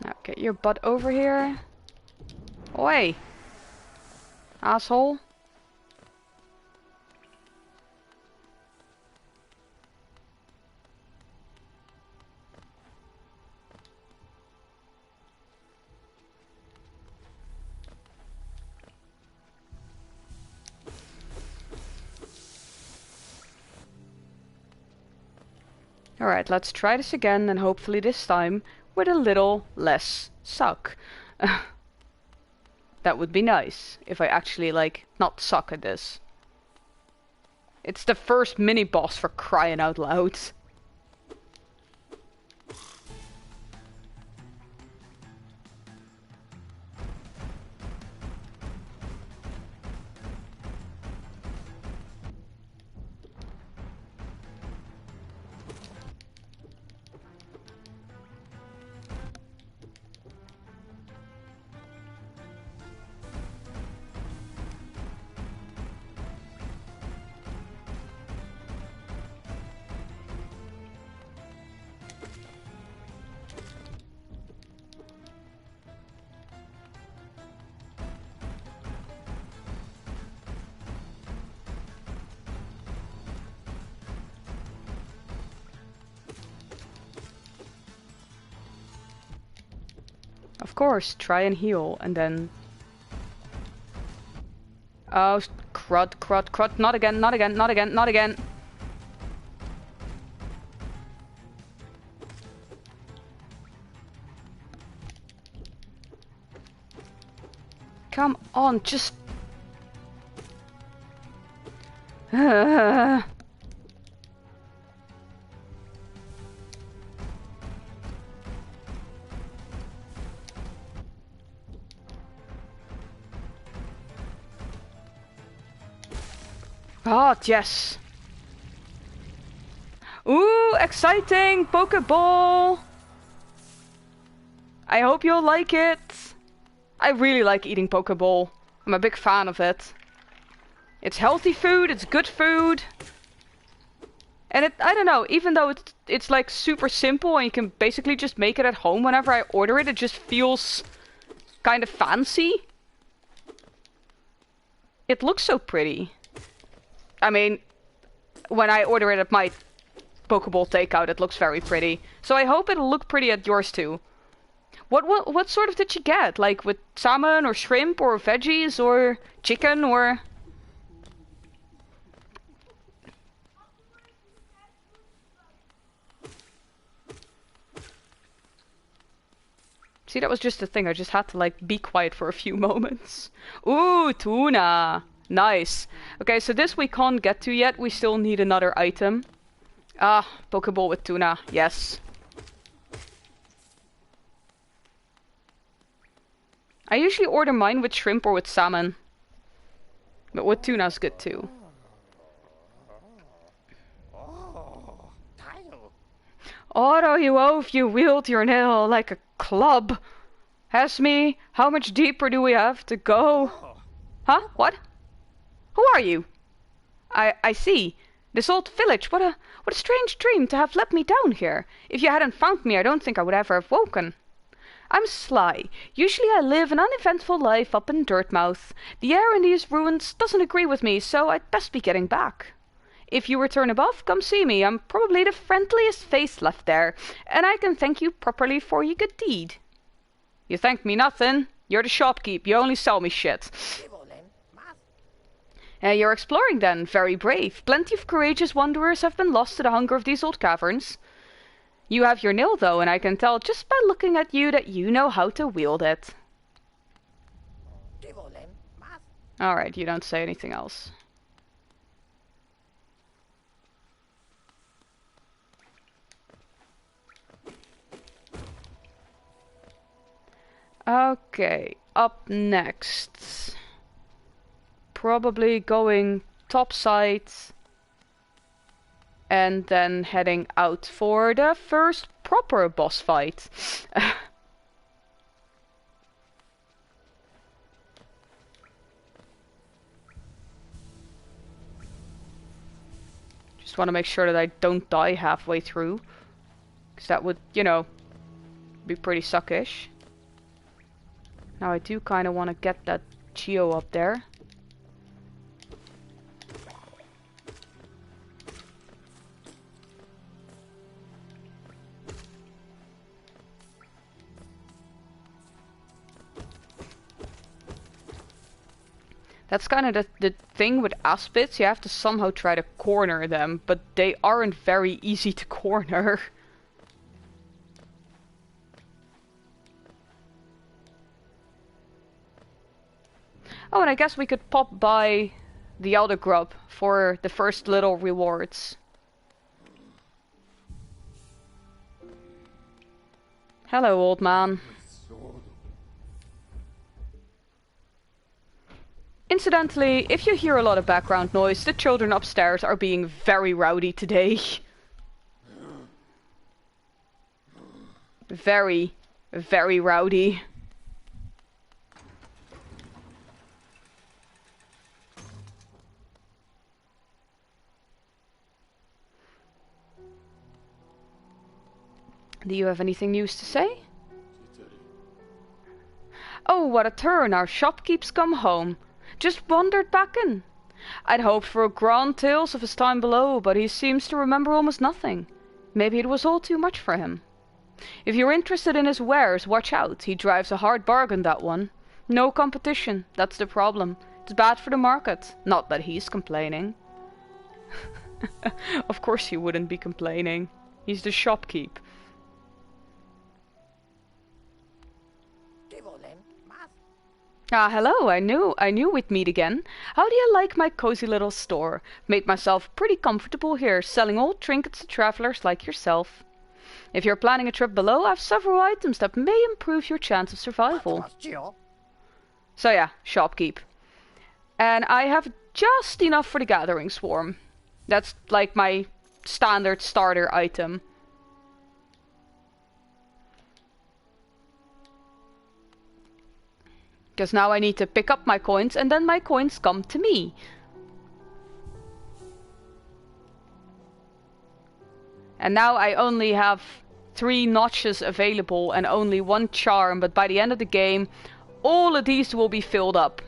Now get your butt over here. Oi! Asshole. Alright, let's try this again, and hopefully this time with a little less suck. That would be nice, if I actually, like, not suck at this. It's the first mini-boss, for crying out loud. Of course, try and heal, and then... Oh, crud, crud, crud. Not again, not again, not again, not again. Come on, just... Oh, yes. Ooh, exciting! Pokeball! I hope you'll like it. I really like eating Pokeball. I'm a big fan of it. It's healthy food, it's good food. And it, I don't know, even though it's like super simple and you can basically just make it at home whenever I order it, it just feels kind of fancy. It looks so pretty. I mean, when I order it at my Pokeball takeout, it looks very pretty. So I hope it'll look pretty at yours too. What sort of did you get? Like with salmon or shrimp or veggies or chicken or... See, that was just the thing. I just had to like be quiet for a few moments. Ooh, tuna. Nice. Okay, so this we can't get to yet. We still need another item. Ah, Pokeball with tuna. Yes. I usually order mine with shrimp or with salmon. But with tuna's good too. Otto, you oaf, you wield your nail like a club. Esme, how much deeper do we have to go? Huh? What? Who are you? I see. This old village, what a strange dream to have let me down here. If you hadn't found me, I don't think I would ever have woken. I'm Sly. Usually I live an uneventful life up in Dirtmouth. The air in these ruins doesn't agree with me, so I'd best be getting back. If you return above, come see me. I'm probably the friendliest face left there, and I can thank you properly for your good deed. You thank me nothing. You're the shopkeep. You only sell me shit. You're exploring then. Very brave. Plenty of courageous wanderers have been lost to the hunger of these old caverns. You have your nail though, and I can tell just by looking at you that you know how to wield it. Alright, you don't say anything else. Okay, up next. Probably going topside and then heading out for the first proper boss fight. Just want to make sure that I don't die halfway through, because that would, you know, be pretty suckish. Now I do kind of want to get that Geo up there. That's kind of the thing with aspits. You have to somehow try to corner them, but they aren't very easy to corner. Oh, and I guess we could pop by the Elder Grub for the first little rewards. Hello, old man. Incidentally, if you hear a lot of background noise, the children upstairs are being very rowdy today. Very, very rowdy. Do you have anything news to say? Oh, what a turn! Our shopkeep's come home. Just wandered back in. I'd hoped for grand tales of his time below, but he seems to remember almost nothing. Maybe it was all too much for him. If you're interested in his wares, watch out. He drives a hard bargain, that one. No competition, that's the problem. It's bad for the market. Not that he's complaining. Of course he wouldn't be complaining. He's the shopkeep. Ah, hello, I knew we'd meet again. How do you like my cozy little store? Made myself pretty comfortable here, selling old trinkets to travelers like yourself. If you're planning a trip below, I have several items that may improve your chance of survival. So yeah, shopkeep. And I have just enough for the gathering swarm. That's like my standard starter item. Because now I need to pick up my coins and then my coins come to me. And now I only have 3 notches available and only 1 charm, but by the end of the game all of these will be filled up.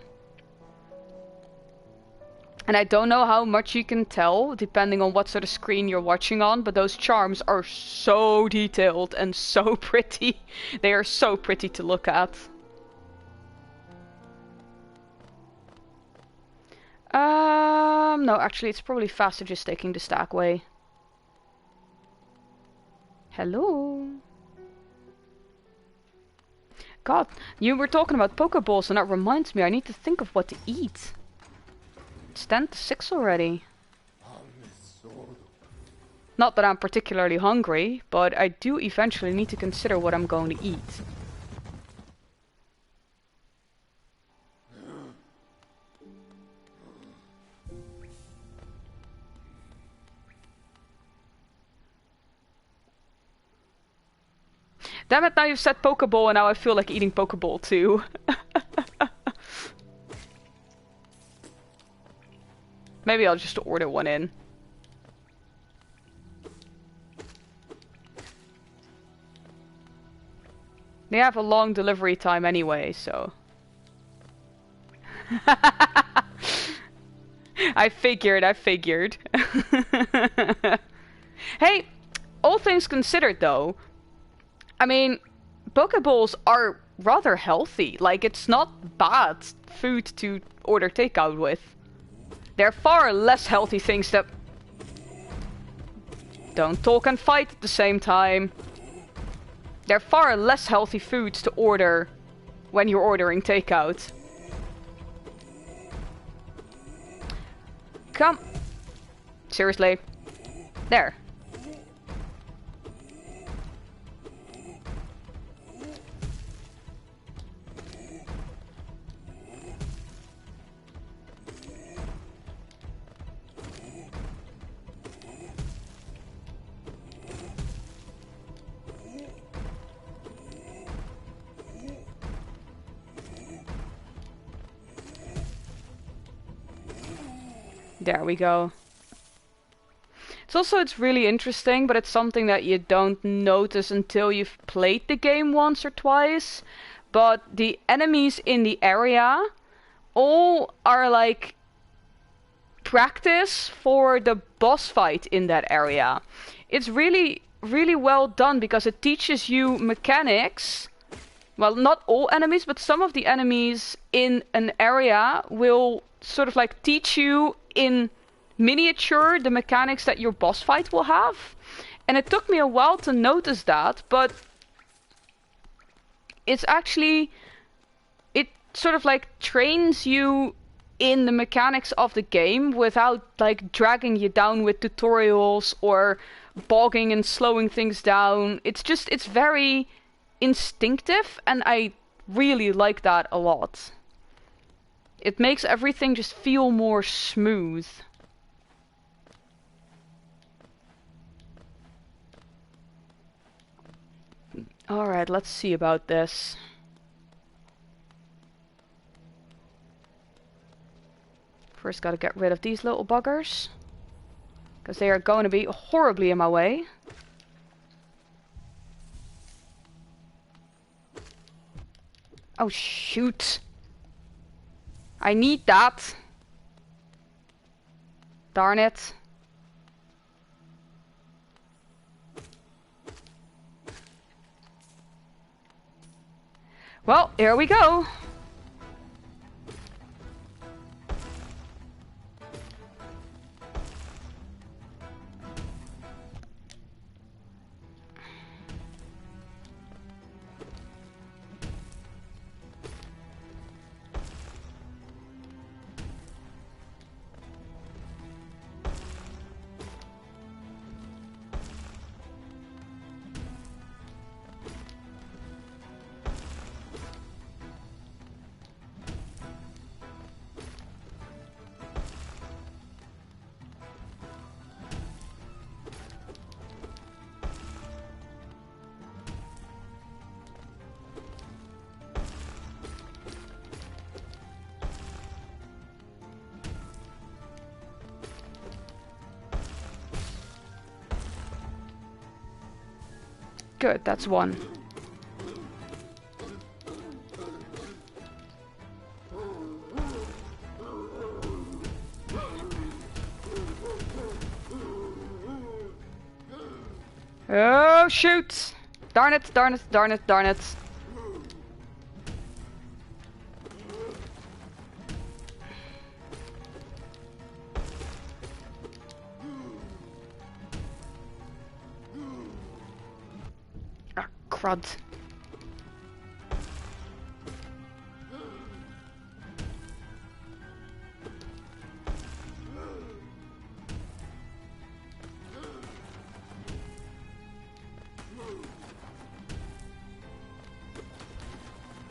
And I don't know how much you can tell depending on what sort of screen you're watching on, but those charms are so detailed and so pretty. They are so pretty to look at. No, actually it's probably faster just taking the stack way. Hello? God, you were talking about Pokeballs and that reminds me, I need to think of what to eat. It's 10 to 6 already. Not that I'm particularly hungry, but I do eventually need to consider what I'm going to eat. Damn it, now you've said Pokeball and now I feel like eating Pokeball too. maybe I'll just order one in. They have a long delivery time anyway, so... I figured. Hey, all things considered though, I mean, Pokeballs are rather healthy. Like, it's not bad food to order takeout with. There are far less healthy things that... Don't talk and fight at the same time. There are far less healthy foods to order when you're ordering takeout. Come. Seriously. There. There we go. It's really interesting, but it's something that you don't notice until you've played the game once or twice. But the enemies in the area all are like practice for the boss fight in that area. It's really, really well done because it teaches you mechanics. Well, not all enemies, but some of the enemies in an area will sort of like teach you in miniature the mechanics that your boss fight will have. And it took me a while to notice that, but it's actually, it sort of like trains you in the mechanics of the game without like dragging you down with tutorials or bogging and slowing things down. It's very instinctive, and I really like that a lot. It makes everything just feel more smooth. Alright, let's see about this. First gotta get rid of these little buggers, because they are going to be horribly in my way. Oh shoot! I need that. Darn it. Well, here we go. Good, that's one. Oh shoot! Darn it, darn it, darn it, darn it. Crud.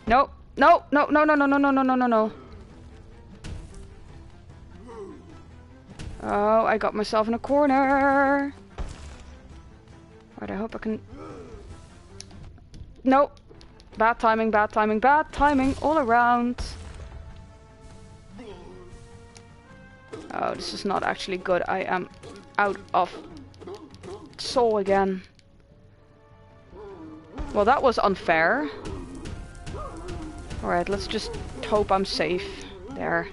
No, no, no, no, no, no, no, no, no, no, no, no. Oh, I got myself in a corner. Right, I hope I can... Nope. Bad timing, bad timing, bad timing all around. Oh, this is not actually good. I am out of soul again. Well, that was unfair. Alright, let's just hope I'm safe. There.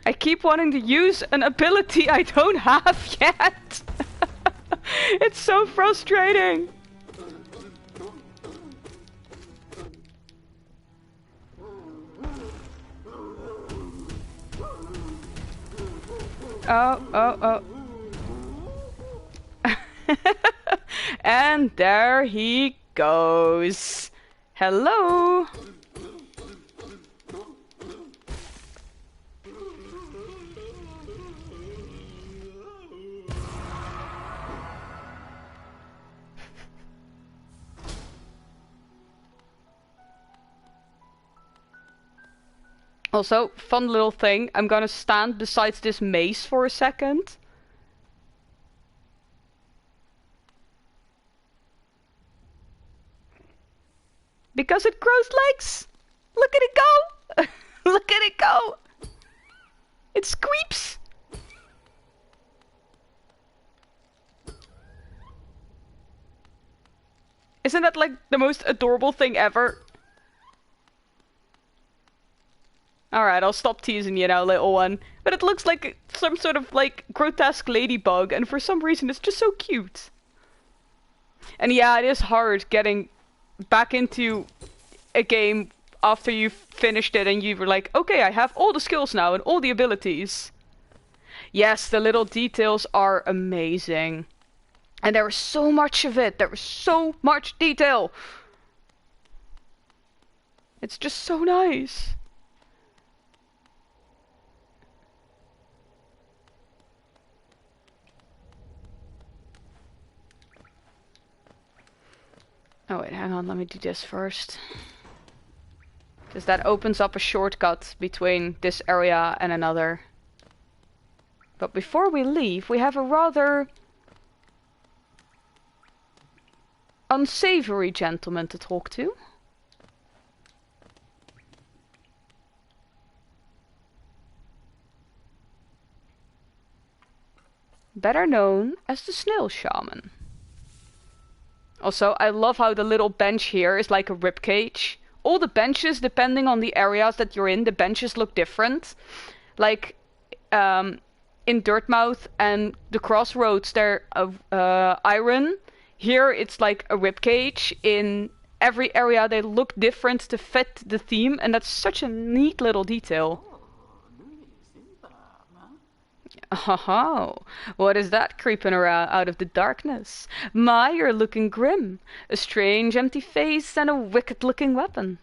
I keep wanting to use an ability I don't have yet. It's so frustrating. Oh. And there he goes. Hello. Also, fun little thing, I'm gonna stand beside this maze for a second. Because it grows legs! Look at it go! Look at it go! It squeeps! Isn't that like the most adorable thing ever? Alright, I'll stop teasing you now, little one. But it looks like some sort of, like, grotesque ladybug, and for some reason it's just so cute. And yeah, it is hard getting back into a game after you've finished it and you were like, okay, I have all the skills now and all the abilities. Yes, the little details are amazing. And there is so much of it. There is so much detail. It's just so nice. Oh wait, hang on, let me do this first. Because that opens up a shortcut between this area and another. But before we leave, we have a rather unsavory gentleman to talk to. Better known as the Snail Shaman. Also, I love how the little bench here is like a ribcage. All the benches, depending on the areas that you're in, the benches look different. Like, in Dirtmouth and the Crossroads, they're iron. Here, it's like a ribcage. In every area, they look different to fit the theme, and that's such a neat little detail. Oh, what is that creeping around out of the darkness? My, you're looking grim. A strange empty face and a wicked-looking weapon.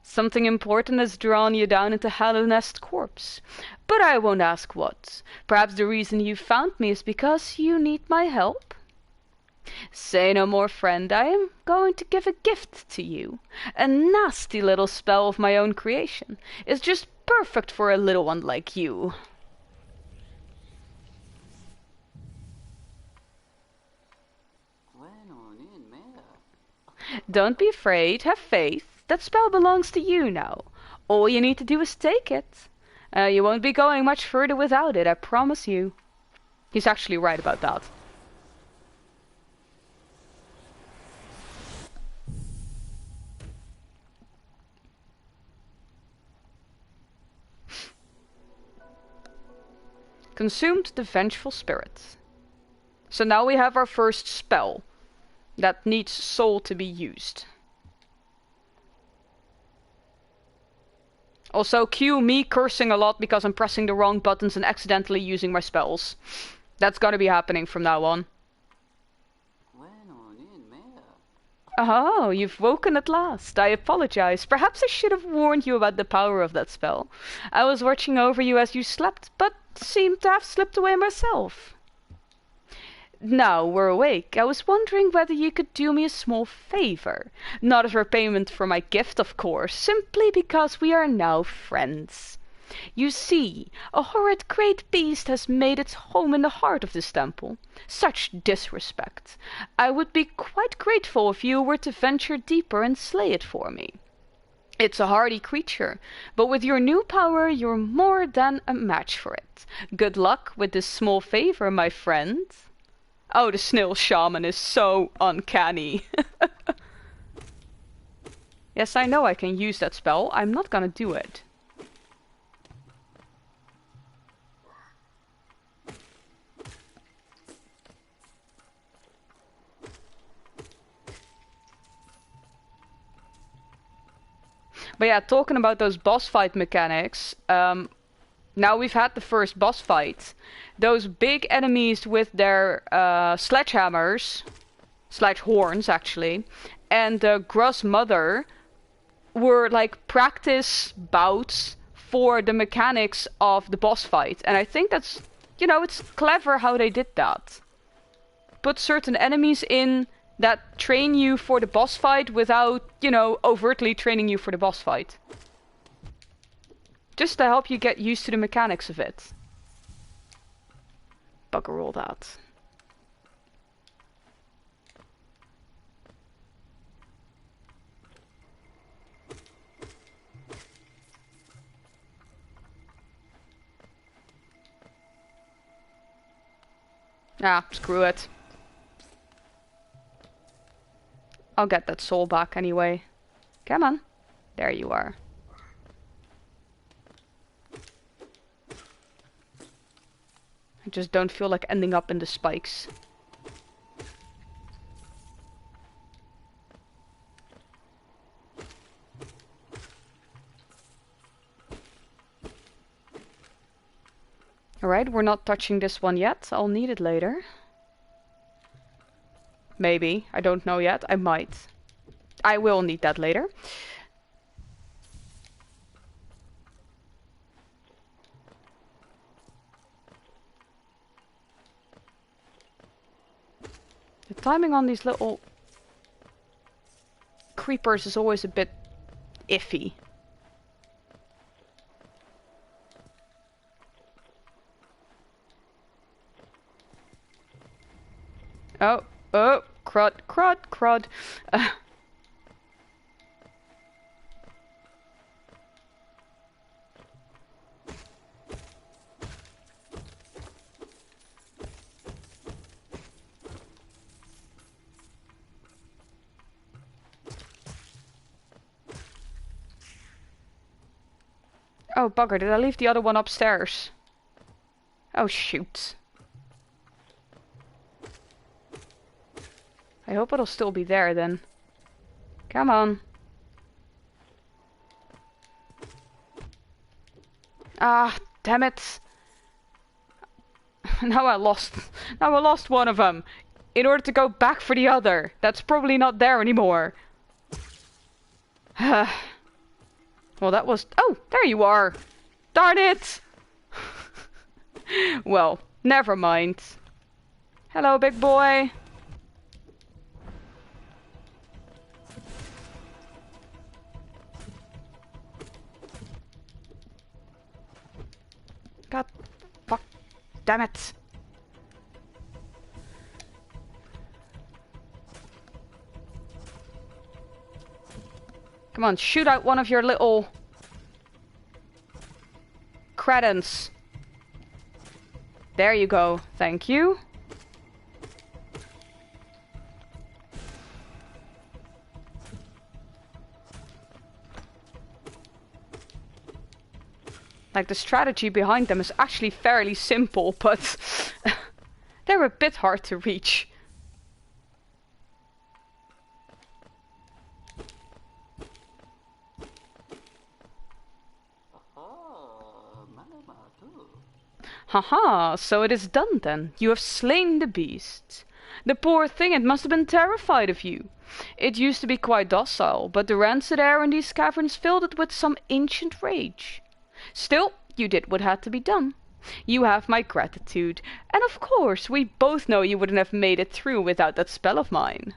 Something important has drawn you down into Hallownest corpse. But I won't ask what. Perhaps the reason you found me is because you need my help? Say no more, friend. I am going to give a gift to you. A nasty little spell of my own creation. It's just perfect for a little one like you. Don't be afraid, have faith. That spell belongs to you now. All you need to do is take it. You won't be going much further without it, I promise you. He's actually right about that. Consumed the vengeful spirit. So now we have our first spell that needs soul to be used. Also, cue me cursing a lot because I'm pressing the wrong buttons and accidentally using my spells. That's gonna be happening from now on. Oh, you've woken at last. I apologize. Perhaps I should have warned you about the power of that spell. I was watching over you as you slept, but seemed to have slipped away myself. Now we're awake. I was wondering whether you could do me a small favor. Not as repayment for my gift, of course, simply because we are now friends. You see, a horrid great beast has made its home in the heart of this temple. Such disrespect. I would be quite grateful if you were to venture deeper and slay it for me. It's a hardy creature, but with your new power you're more than a match for it. Good luck with this small favor, my friend. Oh, the snail shaman is so uncanny. Yes, I know I can use that spell. I'm not gonna do it. But yeah, talking about those boss fight mechanics, now we've had the first boss fight. Those big enemies with their sledgehammers, sledge horns actually, and the Gross Mother were like practice bouts for the mechanics of the boss fight. And I think that's, you know, it's clever how they did that. Put certain enemies in that train you for the boss fight without, you know, overtly training you for the boss fight. Just to help you get used to the mechanics of it. Bugger all that. Ah, screw it. I'll get that soul back anyway. Come on. There you are. I just don't feel like ending up in the spikes. Alright, we're not touching this one yet. I'll need it later. Maybe. I don't know yet. I might. I will need that later. The timing on these little creepers is always a bit iffy. Oh, oh, crud, crud, crud. Oh, bugger, did I leave the other one upstairs? Oh, shoot. I hope it'll still be there then. Come on. Ah, damn it. Now I lost one of them. In order to go back for the other. That's probably not there anymore. Well, that was... Oh, there you are. Darn it. Well, never mind. Hello, big boy. God, fuck, damn it. Come on, shoot out one of your little credence. There you go, thank you. Like, the strategy behind them is actually fairly simple, but they're a bit hard to reach. Haha, so it is done then. You have slain the beast. The poor thing, it must have been terrified of you. It used to be quite docile, but the rancid air in these caverns filled it with some ancient rage. Still, you did what had to be done. You have my gratitude, and of course we both know you wouldn't have made it through without that spell of mine.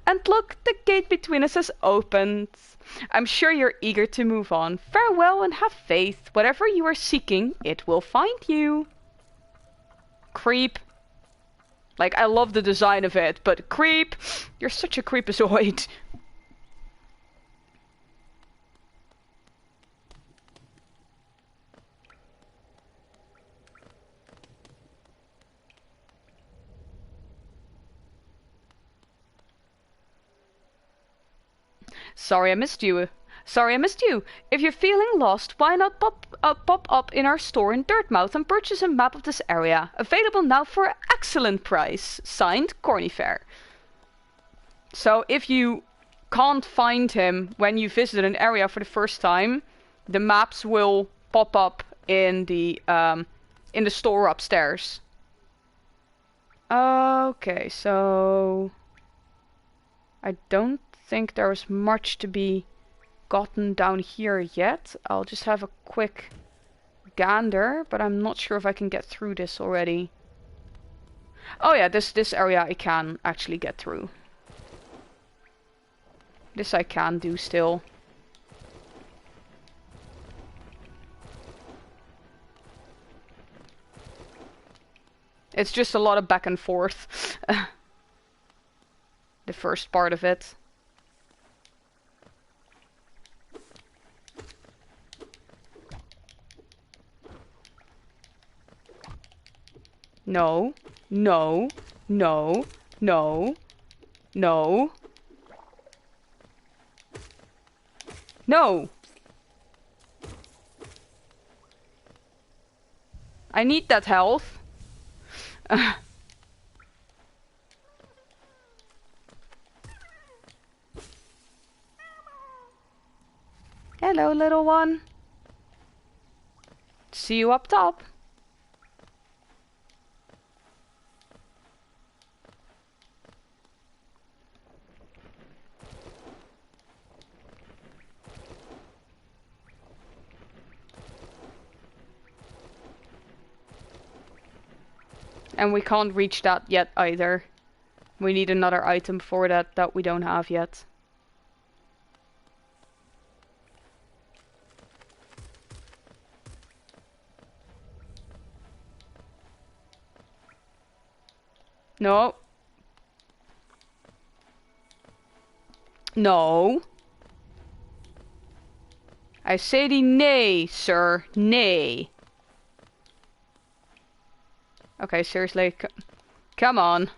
And look, the gate between us has opened. I'm sure you're eager to move on. Farewell and have faith. Whatever you are seeking, it will find you. Creep. Like, I love the design of it, but creep! You're such a creepazoid. Sorry I missed you. Sorry I missed you. If you're feeling lost, why not pop up in our store in Dirtmouth and purchase a map of this area. Available now for an excellent price. Signed, Cornifair. So if you can't find him when you visit an area for the first time, the maps will pop up in the store upstairs. Okay, so I don't think there's much to be gotten down here yet. I'll just have a quick gander, but I'm not sure if I can get through this already. Oh yeah, this area I can actually get through. This I can do still. It's just a lot of back and forth. The first part of it. No, no, no, no, no. No! I need that health. Hello, little one. See you up top. And we can't reach that yet either. We need another item for that we don't have yet. No. No. I say thee nay, sir. Nay. Okay, seriously. Come on.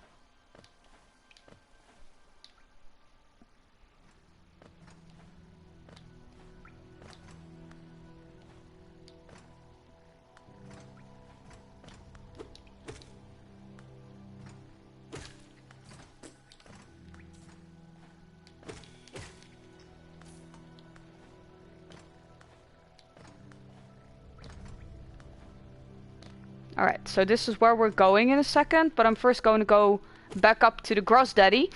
Alright, so this is where we're going in a second, but I'm first going to go back up to the Gross Daddy.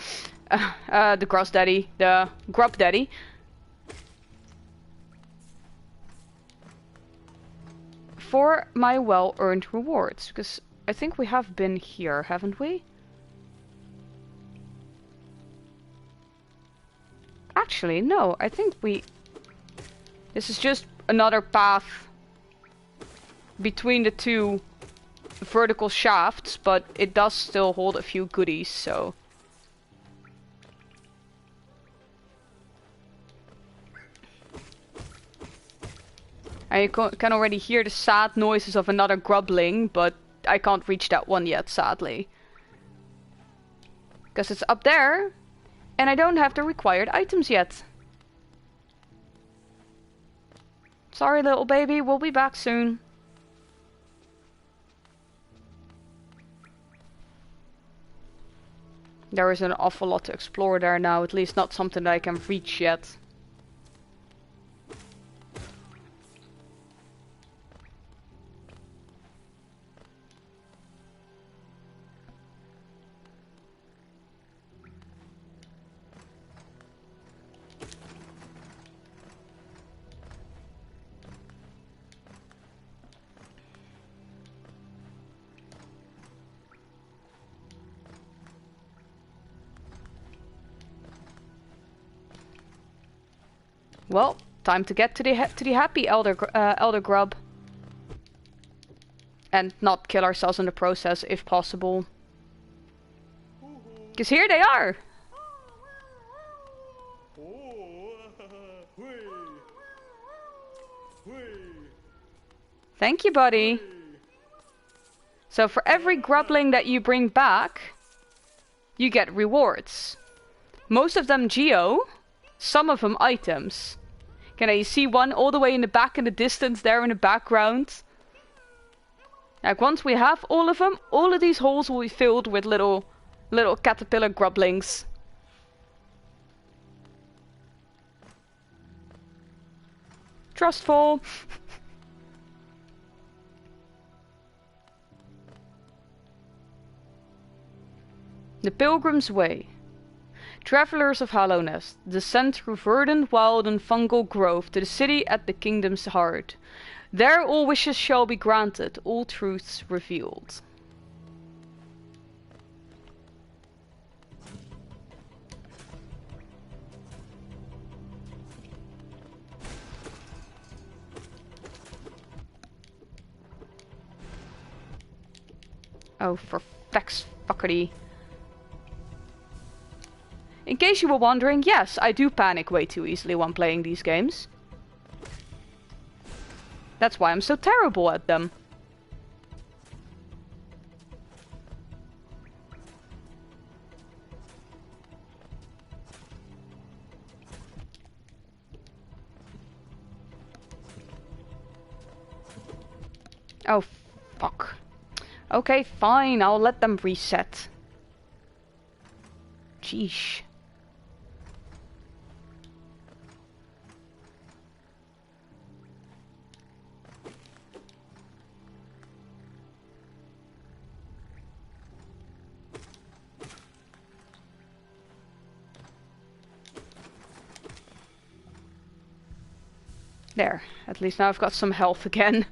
The Gross Daddy, the Grub Daddy. For my well-earned rewards, because I think we have been here, haven't we? Actually, no, I think we... This is just another path between the two vertical shafts, but it does still hold a few goodies, so... I can already hear the sad noises of another grubling, but I can't reach that one yet, sadly. Because it's up there, and I don't have the required items yet. Sorry, little baby, we'll be back soon. There is an awful lot to explore there now, at least not something that I can reach yet. Well, time to get to the happy elder grub. And not kill ourselves in the process, if possible. Because here they are! Thank you, buddy. So for every grubling that you bring back, you get rewards. Most of them geo, some of them items. Can you see one all the way in the back in the distance there in the background? Like once we have all of them, all of these holes will be filled with little caterpillar grublings. Trustful. The Pilgrim's Way. Travelers of Hallownest, descend through verdant, wild and fungal grove to the city at the kingdom's heart. There all wishes shall be granted, all truths revealed. Oh, for feck's fuckery. In case you were wondering, yes, I do panic way too easily when playing these games. That's why I'm so terrible at them. Oh, fuck. Okay, fine, I'll let them reset. Jeesh. There, at least now I've got some health again.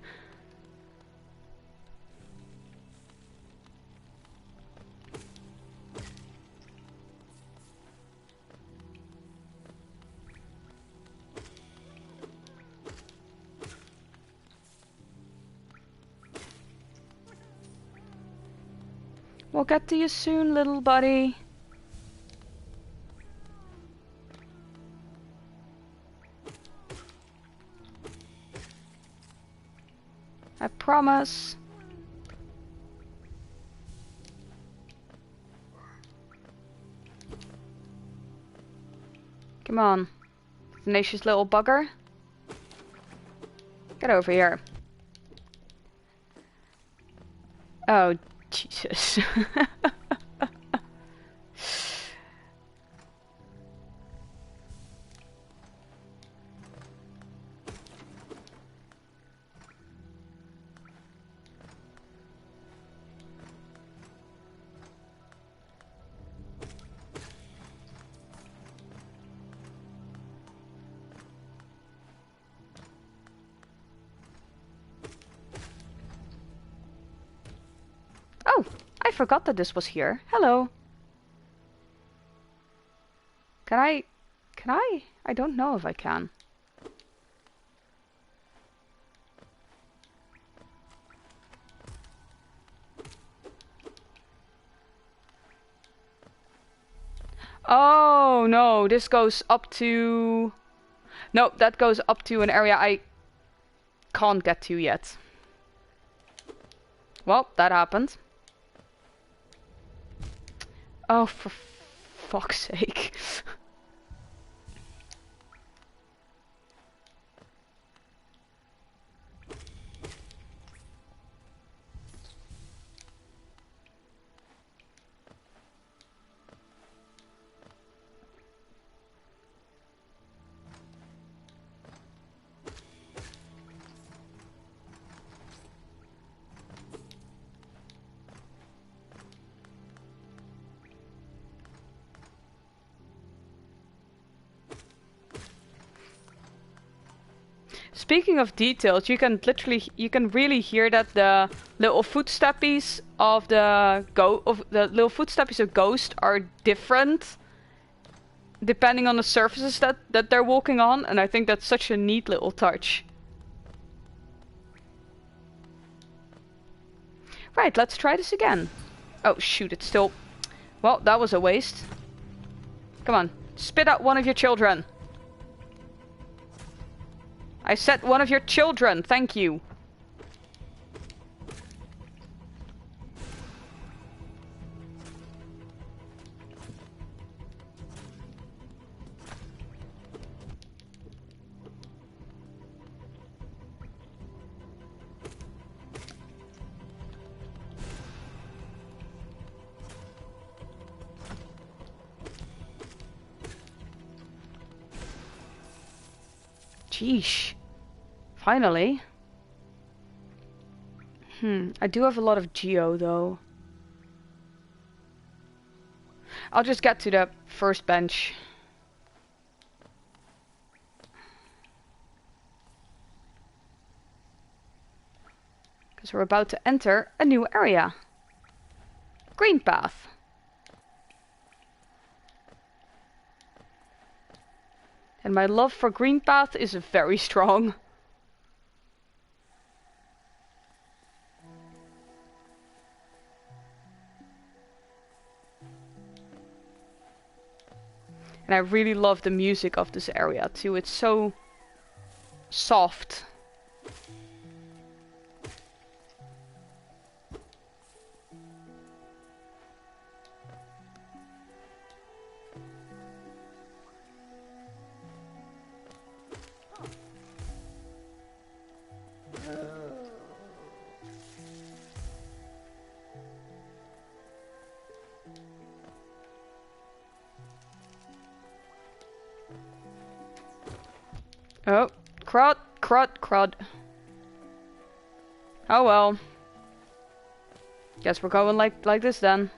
We'll get to you soon, little buddy. I promise. Come on, tenacious little bugger. Get over here. Oh, Jesus. Oh, I forgot that this was here. Hello. Can I? I don't know if I can. Oh, no, this goes up to... Nope, that goes up to an area I can't get to yet. Well, that happened. Oh, for fuck's sake. Speaking of details, you can really hear that the little footsteppies of the little footsteppies of Ghost are different depending on the surfaces that they're walking on, and I think that's such a neat little touch. Right, let's try this again. Oh shoot, it's still... Well, that was a waste. Come on, spit out one of your children. I said one of your children, thank you. Sheesh. Finally. I do have a lot of geo though. I'll just get to the first bench. Because we're about to enter a new area. Green path. And my love for green path is very strong. And I really love the music of this area too. It's so soft. Oh, crud, crud, crud. Oh well. Guess we're going like this then.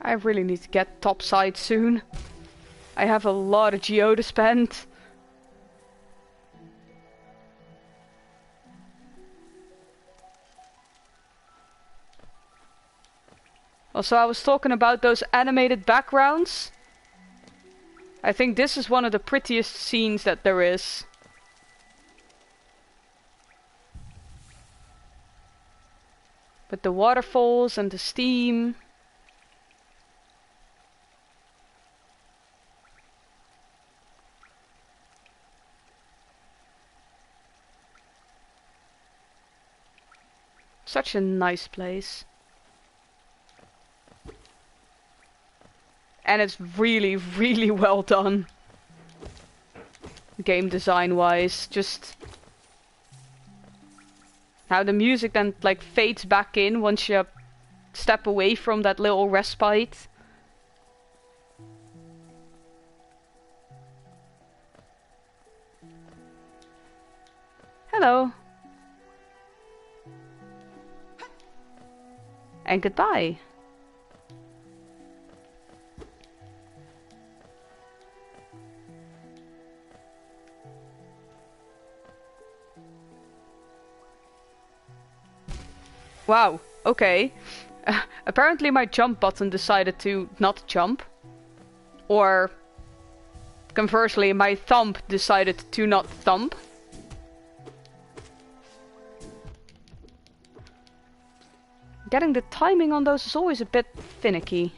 I really need to get topside soon. I have a lot of geo to spend. Also, I was talking about those animated backgrounds. I think this is one of the prettiest scenes that there is. With the waterfalls and the steam. Such a nice place. And it's really, really well done. Game design wise. Just how the music then like fades back in once you step away from that little respite. Hello. And goodbye. Wow, okay. Apparently my jump button decided to not jump. Or conversely, my thumb decided to not thump. Getting the timing on those is always a bit finicky.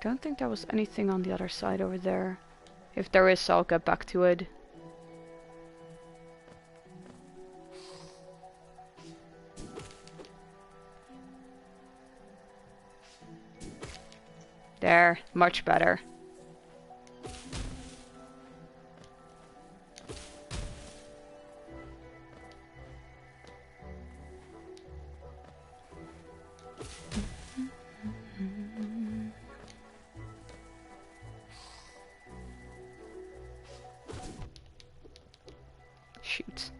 don't think there was anything on the other side over there. If there is, I'll get back to it. There, much better. Shoot.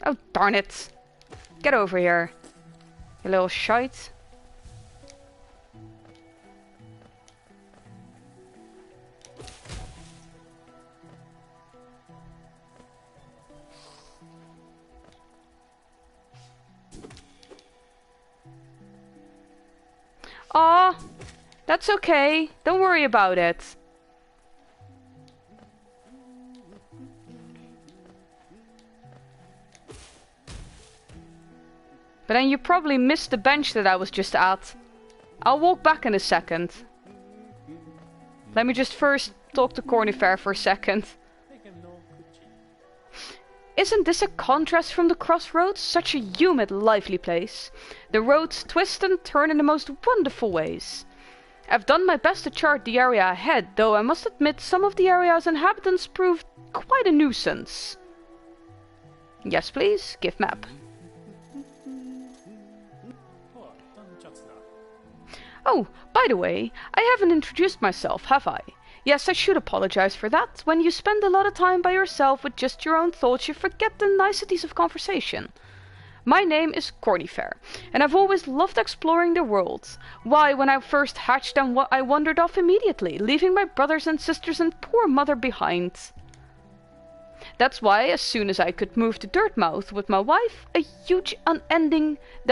Oh, darn it. Get over here, you little shite. Aw, that's okay. Don't worry about it. But then you probably missed the bench that I was just at. I'll walk back in a second. Let me just first talk to Cornifair for a second. Isn't this a contrast from the crossroads? Such a humid, lively place. The roads twist and turn in the most wonderful ways. I've done my best to chart the area ahead, though I must admit some of the area's inhabitants proved quite a nuisance. Yes, please. Give map. Oh, by the way, I haven't introduced myself, have I? Yes, I should apologize for that. When you spend a lot of time by yourself with just your own thoughts, you forget the niceties of conversation. My name is Cornifair, and I've always loved exploring the world. Why, when I first hatched I wandered off immediately, leaving my brothers and sisters and poor mother behind. That's why, as soon as I could move to Dirtmouth with my wife,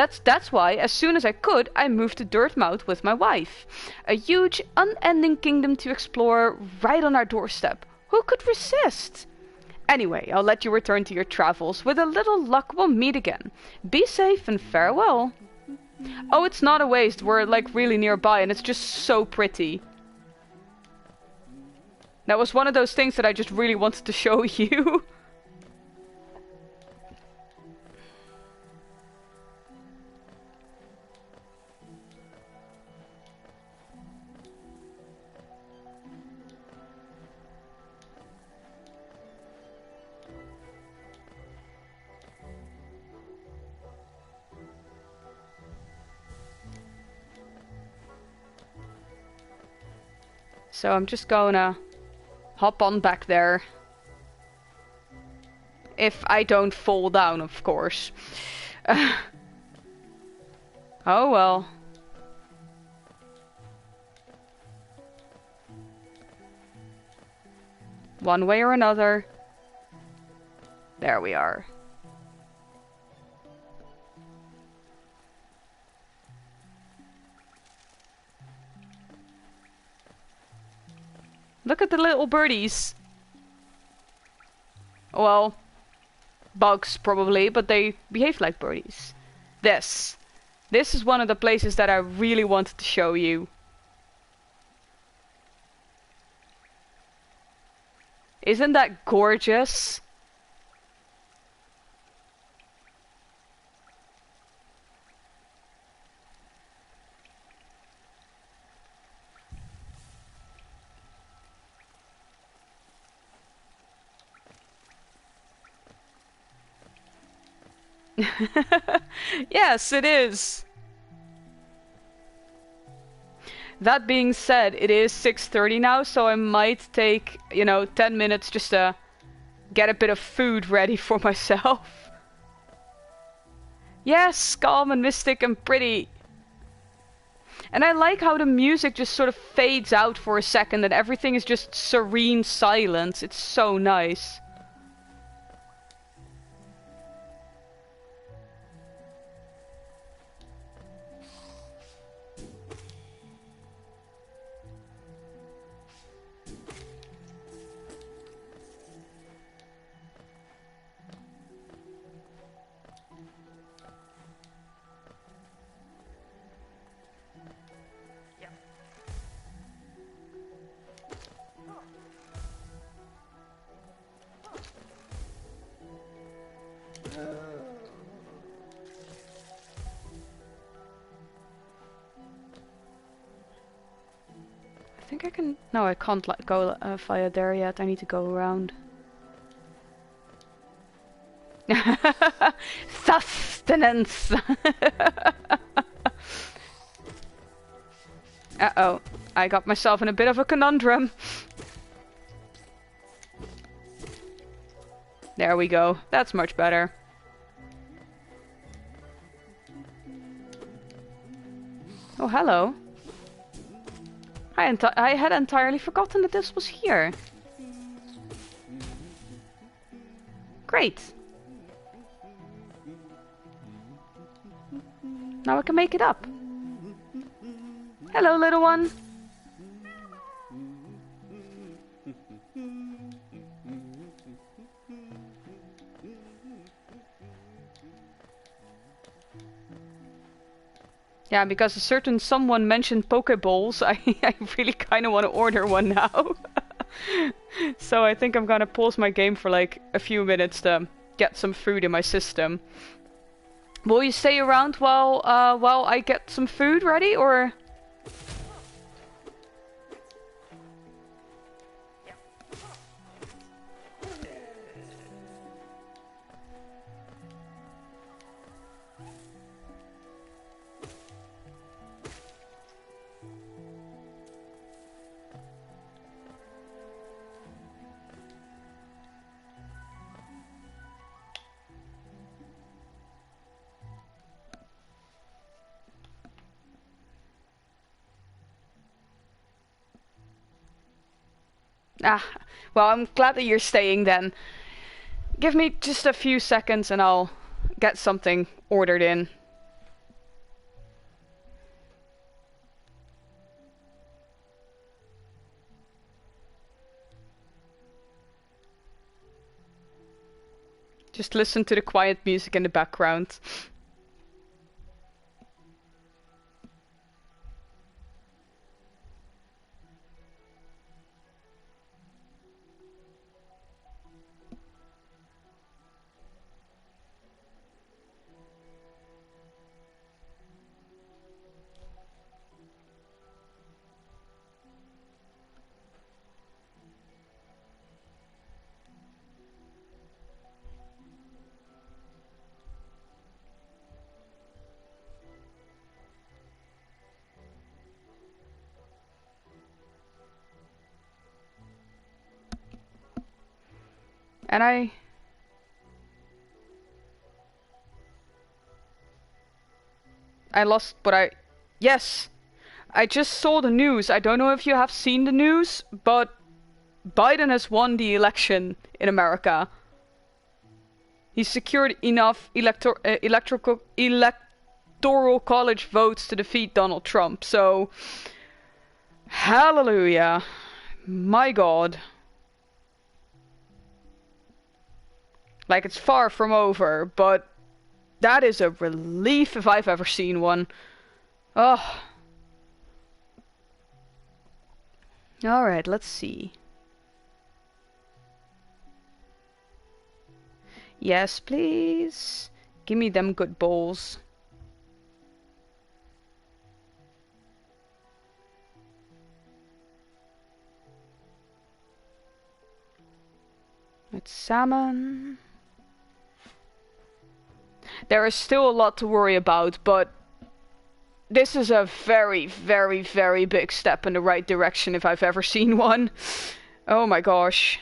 That's why, as soon as I could, I moved to Dirtmouth with my wife. A huge, unending kingdom to explore right on our doorstep. Who could resist? Anyway, I'll let you return to your travels. With a little luck, we'll meet again. Be safe and farewell. Oh, it's not a waste. We're like really nearby and it's just so pretty. That was one of those things that I just really wanted to show you. So I'm just gonna hop on back there. If I don't fall down, of course. Oh well. One way or another. There we are. Look at the little birdies. Well, bugs probably, but they behave like birdies. This is one of the places that I really wanted to show you. Isn't that gorgeous? Yes, it is. That being said, it is 6:30 now, so I might take, 10 minutes just to get a bit of food ready for myself. Yes, calm and mystic and pretty. And I like how the music just sort of fades out for a second and everything is just serene silence. It's so nice. I can... No, I can't go via there yet. I need to go around. Sustenance! Uh-oh. I got myself in a bit of a conundrum. There we go. That's much better. Oh, hello. I had entirely forgotten that this was here. Great. Now I can make it up. Hello, little one. Yeah, because a certain someone mentioned Pokeballs, I really kind of want to order one now. So I think I'm gonna pause my game for like a few minutes to get some food in my system. Will you stay around while I get some food ready, or...? Ah, well, I'm glad that you're staying then. Give me just a few seconds and I'll get something ordered in. Just listen to the quiet music in the background. And I lost, but yes! I just saw the news. I don't know if you have seen the news, but Biden has won the election in America. He secured enough electoral college votes to defeat Donald Trump, so... Hallelujah. My God. Like, it's far from over, but that is a relief if I've ever seen one. Oh. Alright, let's see. Yes, please. Give me them good bowls. It's salmon. There is still a lot to worry about, but this is a very, very, very big step in the right direction if I've ever seen one. Oh my gosh.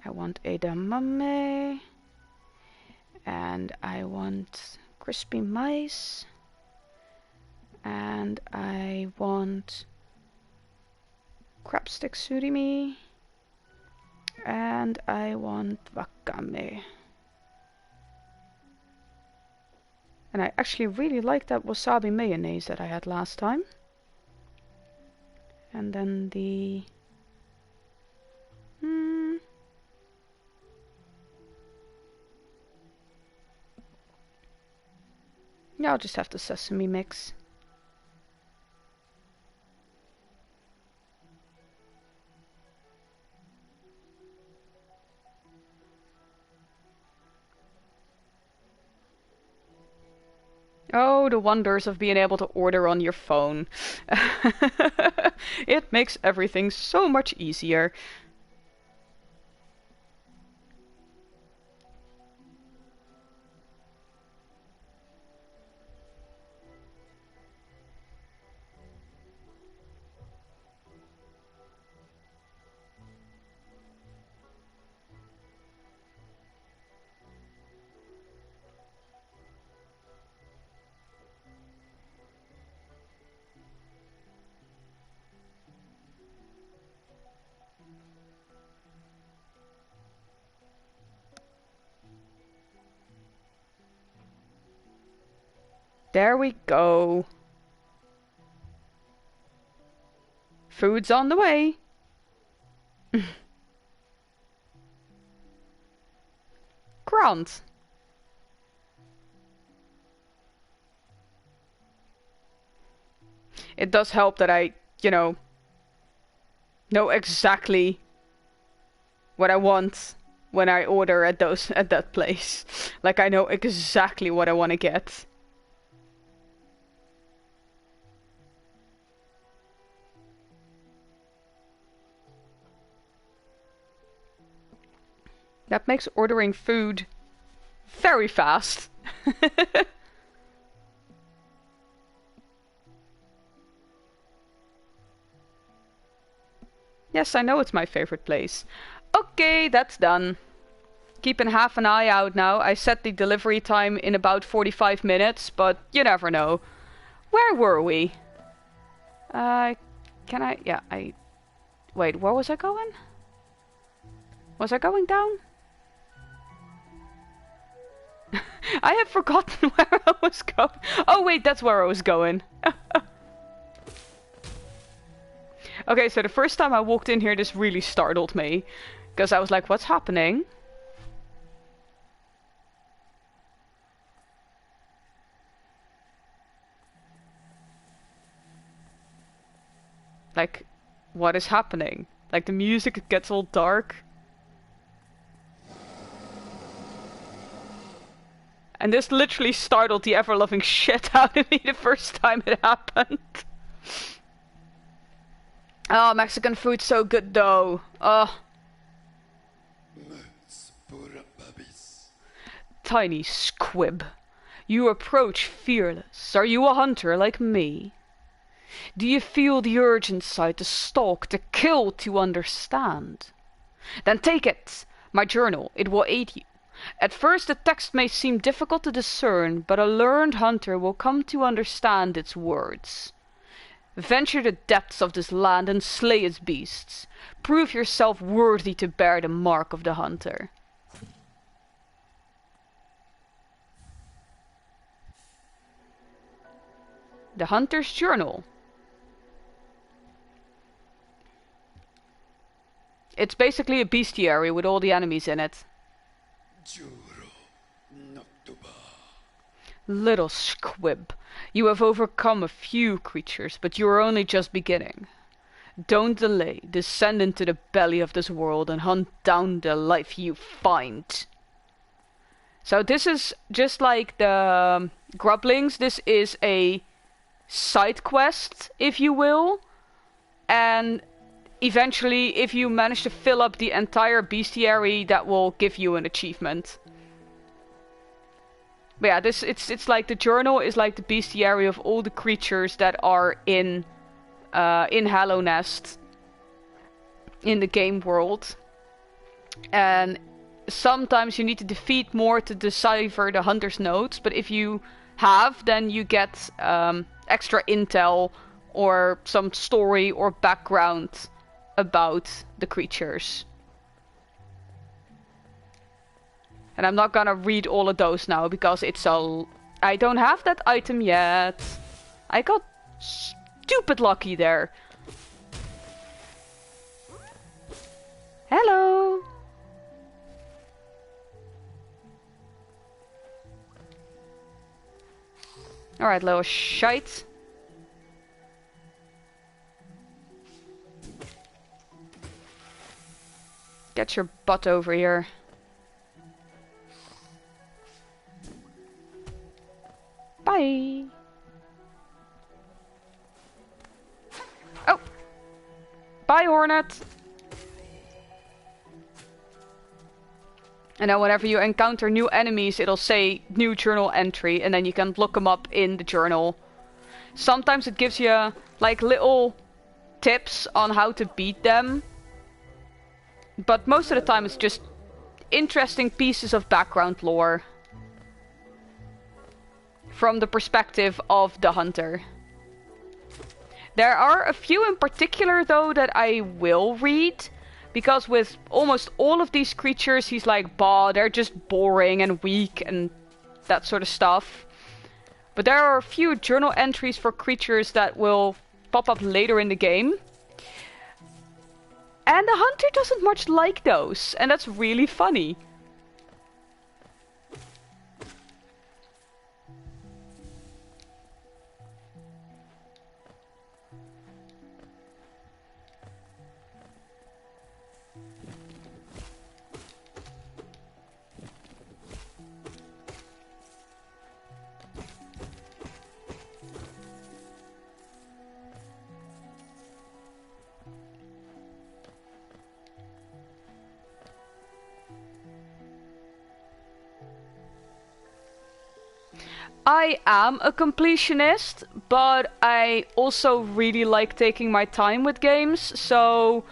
I want edamame. And I want crispy mice. And I want crab stick surimi. And I want wakame. And I actually really like that wasabi mayonnaise that I had last time. And then the... Yeah, I'll just have the sesame mix. Oh, the wonders of being able to order on your phone. It makes everything so much easier. There we go. Food's on the way. Grant. It does help that I, know exactly what I want when I order at that place. Like I know exactly what I want to get. That makes ordering food very fast. Yes, I know it's my favorite place. Okay, that's done. Keeping half an eye out now. I set the delivery time in about 45 minutes, but you never know. Where were we? Can I? Yeah, Wait, where was I going? Was I going down? I have forgotten where I was going. Oh wait, that's where I was going. Okay, so the first time I walked in here, this really startled me. Because I was like, what's happening? Like, what is happening? Like, the music gets all dark. And this literally startled the ever-loving shit out of me the first time it happened. Oh, Mexican food's so good though. Oh. Tiny squib. You approach fearless. Are you a hunter like me? Do you feel the urge inside to stalk, to kill, to understand? Then take it, my journal, it will aid you. At first the text may seem difficult to discern, but a learned hunter will come to understand its words. Venture the depths of this land and slay its beasts. Prove yourself worthy to bear the mark of the hunter. The Hunter's Journal. It's basically a bestiary with all the enemies in it. Little squib, you have overcome a few creatures, but you are only just beginning. Don't delay, descend into the belly of this world and hunt down the life you find. So this is just like the Grublings, this is a side quest, if you will. And eventually, if you manage to fill up the entire bestiary, that will give you an achievement. But yeah, it's like the journal is like the bestiary of all the creatures that are in Hallownest, in the game world. And sometimes you need to defeat more to decipher the hunter's notes, but if you have, then you get extra intel or some story or background about the creatures. And I'm not gonna read all of those now because it's all... I don't have that item yet. I got stupid lucky there. Hello. Alright, little shite. Get your butt over here. Bye. Bye, Hornet! And then whenever you encounter new enemies, it'll say new journal entry, and then you can look them up in the journal. Sometimes it gives you like little tips on how to beat them. But most of the time it's just interesting pieces of background lore. From the perspective of the hunter. There are a few in particular though that I will read. Because with almost all of these creatures he's like, bah, they're just boring and weak and that sort of stuff. But there are a few journal entries for creatures that will pop up later in the game. And the hunter doesn't much like those, and that's really funny. I am a completionist, but I also really like taking my time with games, so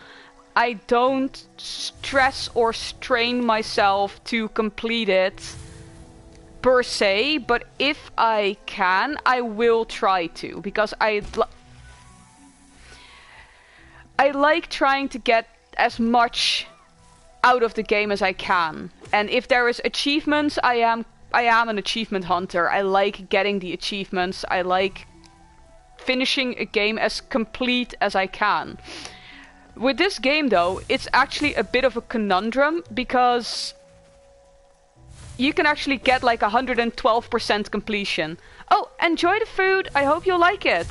I don't stress or strain myself to complete it per se, but if I can, I will try to, because I like trying to get as much out of the game as I can. And if there is achievements, I am an achievement hunter. I like getting the achievements. I like finishing a game as complete as I can. With this game though, it's actually a bit of a conundrum because you can actually get like 112% completion. Oh, enjoy the food. I hope you'll like it.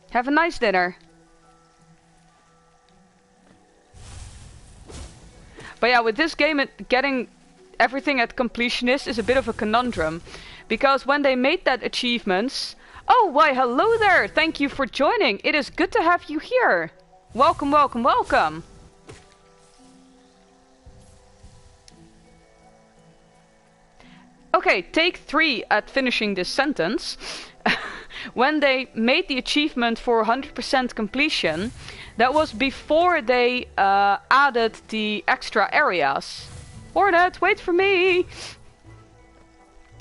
Have a nice dinner. But yeah, with this game, getting everything at completionist is a bit of a conundrum. Because when they made that achievements... Oh, why, hello there! Thank you for joining! It is good to have you here! Welcome, welcome, welcome! Okay, take 3 at finishing this sentence. When they made the achievement for 100% completion, that was before they added the extra areas. Hornet, wait for me!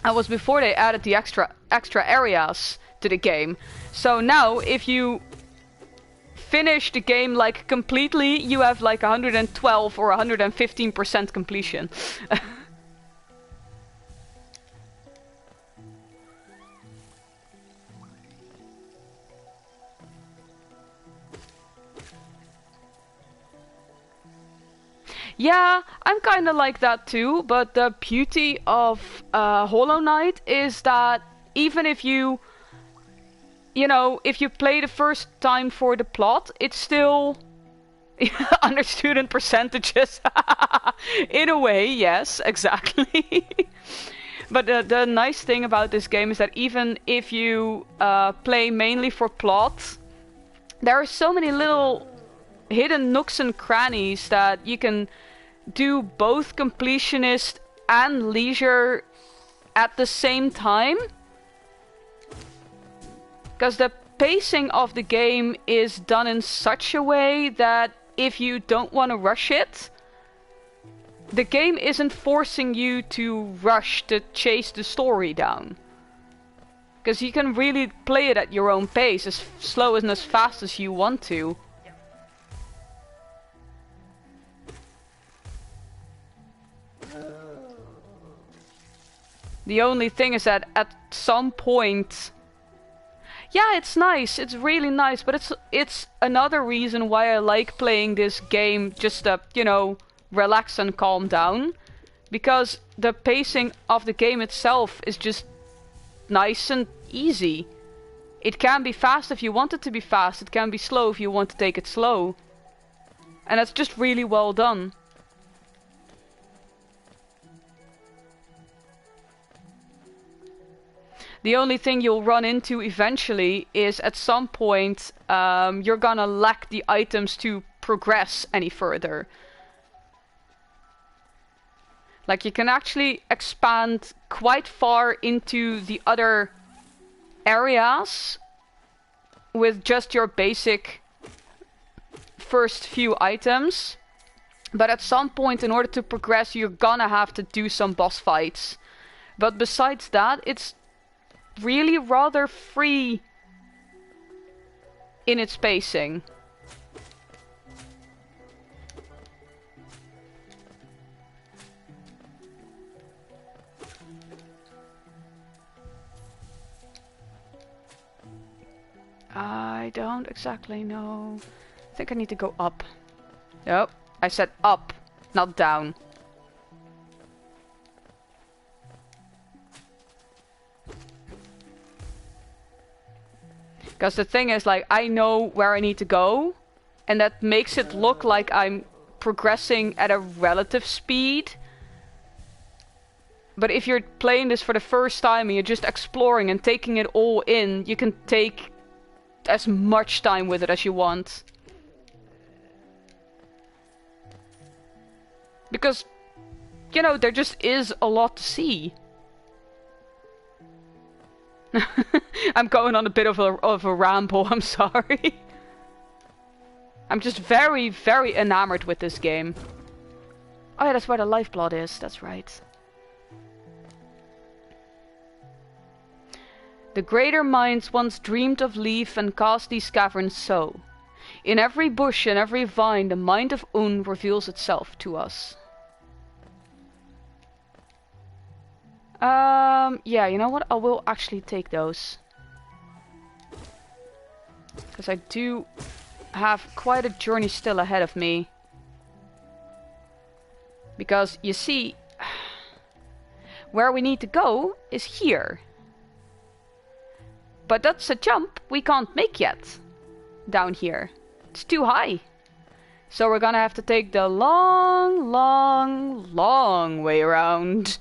That was before they added the extra areas to the game. So now, if you finish the game like completely, you have like 112 or 115% completion. Yeah, I'm kind of like that too, but the beauty of Hollow Knight is that even if you play the first time for the plot, it's still under student percentages. In a way, yes, exactly. But the nice thing about this game is that even if you play mainly for plot, there are so many little hidden nooks and crannies that you can do both completionist and leisure at the same time. Because the pacing of the game is done in such a way that if you don't want to rush it, the game isn't forcing you to rush to chase the story down. Because you can really play it at your own pace, as slow and as fast as you want to. The only thing is that at some point... Yeah, it's nice, it's really nice, but it's another reason why I like playing this game just to, relax and calm down. Because the pacing of the game itself is just nice and easy. It can be fast if you want it to be fast, it can be slow if you want to take it slow. And that's just really well done. The only thing you'll run into eventually is at some point you're gonna lack the items to progress any further. Like, you can actually expand quite far into the other areas with just your basic first few items. But at some point, in order to progress, you're gonna have to do some boss fights. But besides that, it's really rather free in its pacing. I don't exactly know. I think I need to go up. Nope, I said up, not down. Because the thing is, like, I know where I need to go, and that makes it look like I'm progressing at a relative speed. But if you're playing this for the first time and you're just exploring and taking it all in, you can take as much time with it as you want. Because, you know, there just is a lot to see. I'm going on a bit of a ramble, I'm sorry. I'm just very, very enamored with this game. Oh yeah, that's where the lifeblood is, that's right. The greater minds once dreamed of leaf and cast these caverns so. In every bush and every vine the mind of Un reveals itself to us. Yeah, you know what? I will actually take those. Because I do have quite a journey still ahead of me. Because, you see, where we need to go is here. But that's a jump we can't make yet. Down here. It's too high. So we're gonna have to take the long, long, long way around.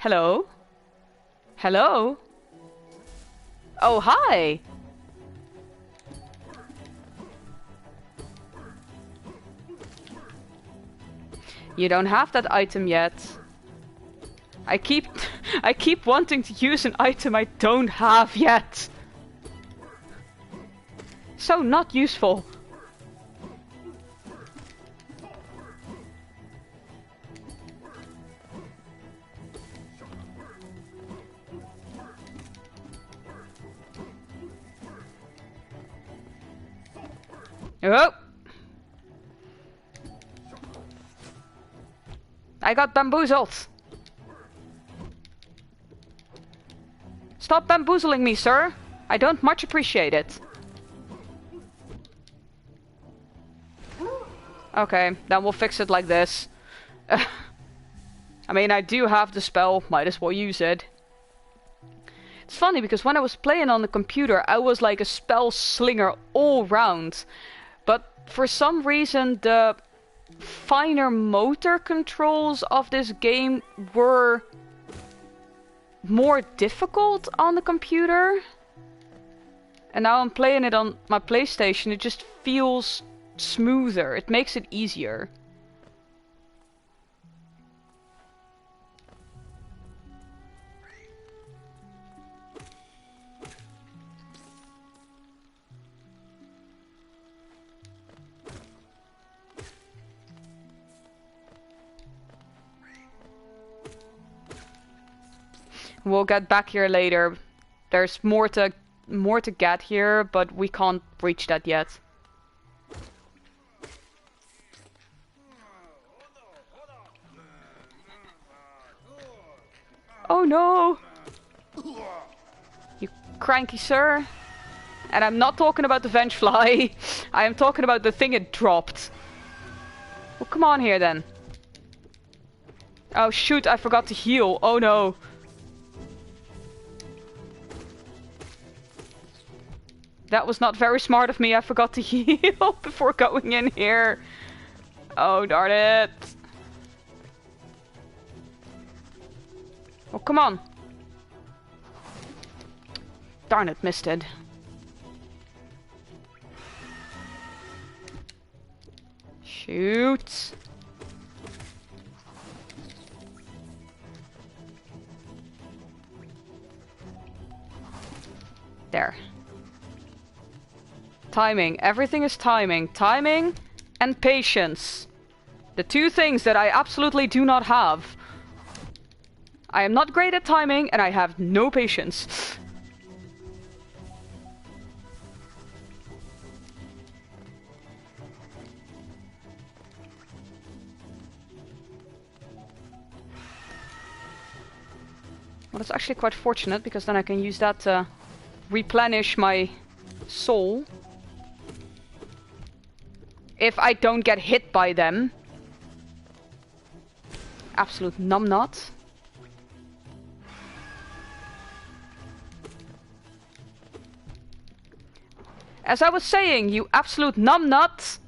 Hello? Hello? Oh, hi! You don't have that item yet. I keep wanting to use an item I don't have yet. So not useful. Oh! I got bamboozled! Stop bamboozling me, sir! I don't much appreciate it. Okay, then we'll fix it like this. I mean, I do have the spell, might as well use it. It's funny, because when I was playing on the computer, I was like a spell slinger all round. But for some reason, the finer motor controls of this game were more difficult on the computer. And now I'm playing it on my PlayStation, it just feels smoother. It makes it easier. We'll get back here later. There's more to get here, but we can't reach that yet. Oh no! You cranky sir. And I'm not talking about the Vengefly. I am talking about the thing it dropped. Well, come on here then. Oh shoot, I forgot to heal. Oh no. That was not very smart of me. I forgot to heal before going in here. Oh, darn it. Oh, come on. Darn it, missed it. Shoot. There. Timing. Everything is timing. Timing and patience. The two things that I absolutely do not have. I am not great at timing and I have no patience. Well, it's actually quite fortunate because then I can use that to replenish my soul. If I don't get hit by them. Absolute numbnut. As I was saying, you absolute numbnut.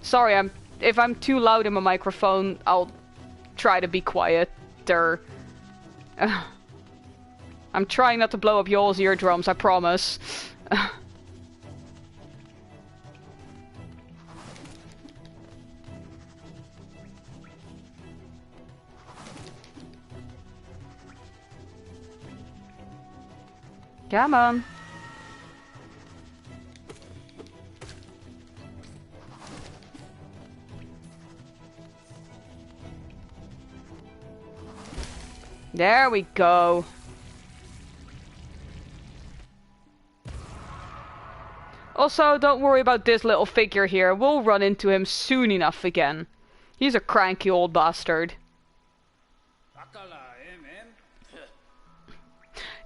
Sorry, if I'm too loud in my microphone, I'll try to be quieter. I'm trying not to blow up y'all's eardrums, I promise. Come on. There we go. Also, don't worry about this little figure here. We'll run into him soon enough again. He's a cranky old bastard.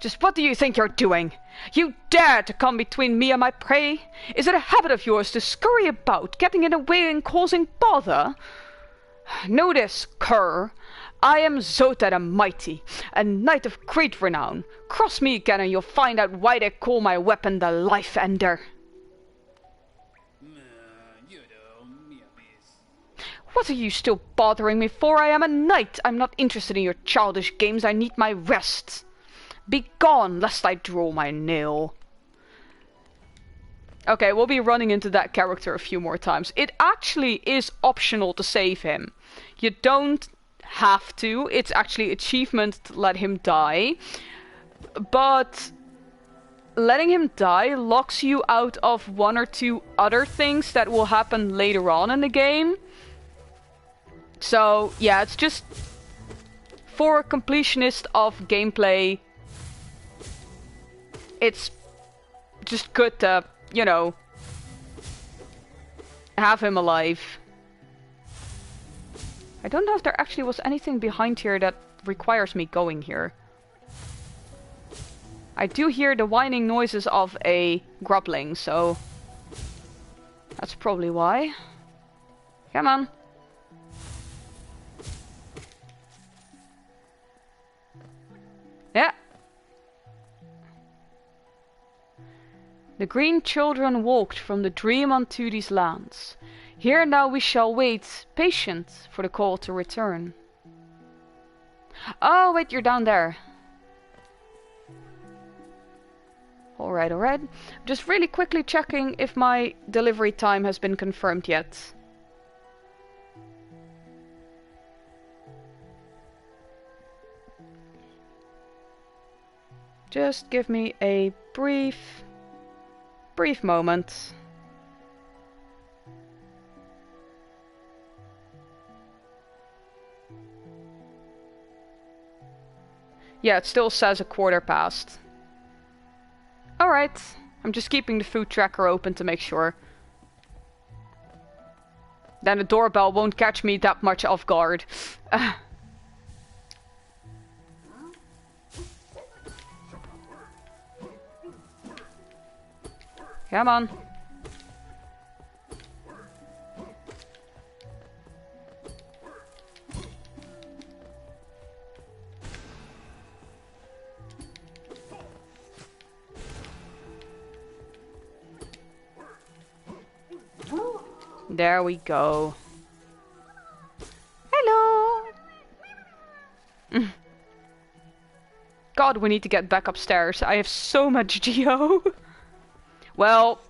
Just what do you think you're doing? You dare to come between me and my prey? Is it a habit of yours to scurry about, getting in the way and causing bother? Know this, cur. I am Zota the Mighty, a knight of great renown. Cross me again and you'll find out why they call my weapon the Life Ender. What are you still bothering me for? I am a knight. I'm not interested in your childish games. I need my rest. Be gone, lest I draw my nail. Okay, we'll be running into that character a few more times. It actually is optional to save him. You don't have to. It's actually achievement to let him die. But letting him die locks you out of one or two other things that will happen later on in the game. So, yeah, it's just for a completionist of gameplay. It's just good to, you know, have him alive. I don't know if there actually was anything behind here that requires me going here. I do hear the whining noises of a grubbling, so that's probably why. Come on. Yeah. The green children walked from the dream unto these lands. Here now we shall wait, patient, for the call to return. Oh, wait, you're down there. Alright, alright. Just really quickly checking if my delivery time has been confirmed yet. Just give me a brief moment. Yeah, it still says a quarter past. Alright, I'm just keeping the food tracker open to make sure. Then the doorbell won't catch me that much off guard. Come on. There we go. Hello! God, we need to get back upstairs. I have so much Geo. Well,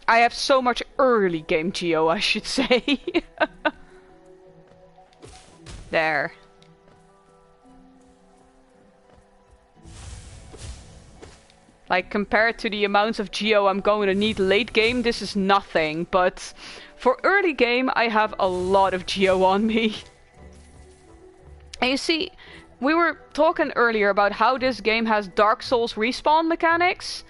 I have so much early game Geo, I should say. There. Like, compared to the amounts of Geo I'm going to need late game, this is nothing. But for early game, I have a lot of Geo on me. And you see, we were talking earlier about how this game has Dark Souls respawn mechanics.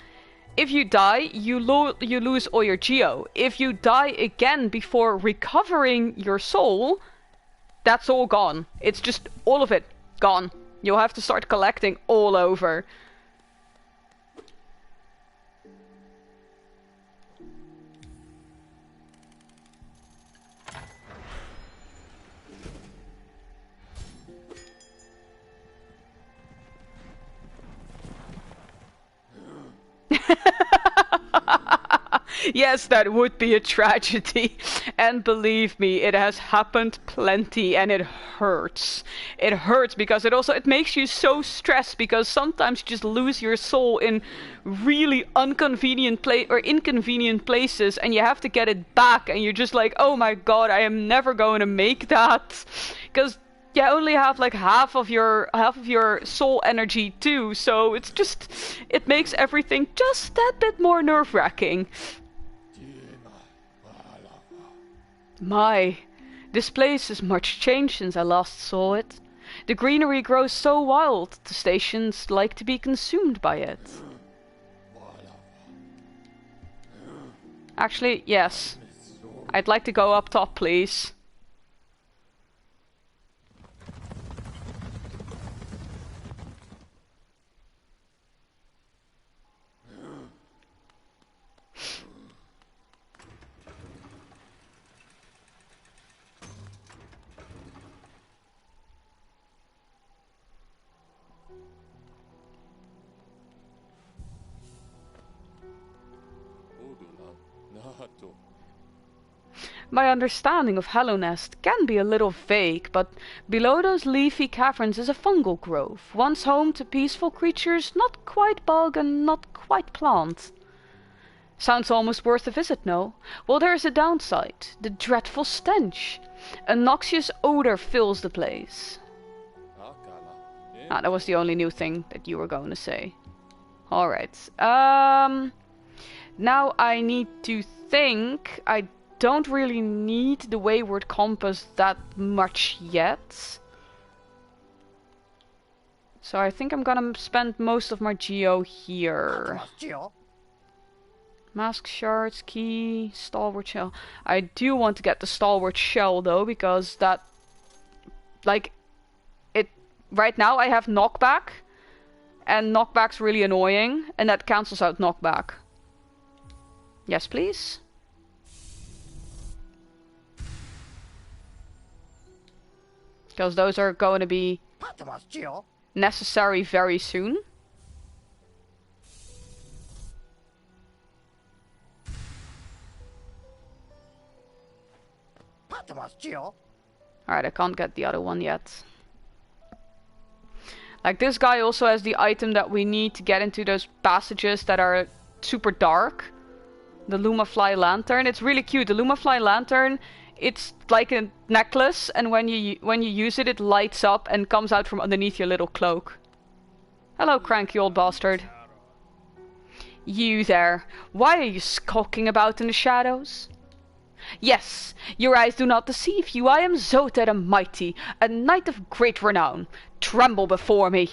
If you die, you lose all your Geo. If you die again before recovering your soul, that's all gone. It's just all of it gone. You'll have to start collecting all over. Yes, that would be a tragedy. And believe me, it has happened plenty and it hurts. It hurts because it makes you so stressed because sometimes you just lose your soul in really inconvenient places and you have to get it back and you're just like, oh my god, I am never going to make that. Because you only have like half of your soul energy too, so it makes everything just that bit more nerve-wracking. My, this place is much changed since I last saw it. The greenery grows so wild, the stations like to be consumed by it. Actually, yes. I'd like to go up top, please. My understanding of Hallownest can be a little vague, but below those leafy caverns is a fungal grove, once home to peaceful creatures not quite bug and not quite plant. Sounds almost worth a visit, no? Well, there is a downside, the dreadful stench. A noxious odor fills the place. Ah, that was the only new thing that you were going to say. Alright, now I need to think. I don't really need the Wayward Compass that much yet. So I think I'm gonna spend most of my Geo here. Mask shards, key, stalwart shell. I do want to get the stalwart shell though, because that, like, it, right now I have knockback, and knockback's really annoying, and that cancels out knockback. Yes, please. Because those are going to be necessary very soon. Alright, I can't get the other one yet. Like, this guy also has the item that we need to get into those passages that are super dark. The Lumafly Lantern. It's really cute. The Lumafly Lantern, it's like a necklace, and when you use it, it lights up and comes out from underneath your little cloak. Hello, cranky old bastard. You there. Why are you skulking about in the shadows? Yes, your eyes do not deceive you. I am Zota the Mighty, a knight of great renown. Tremble before me.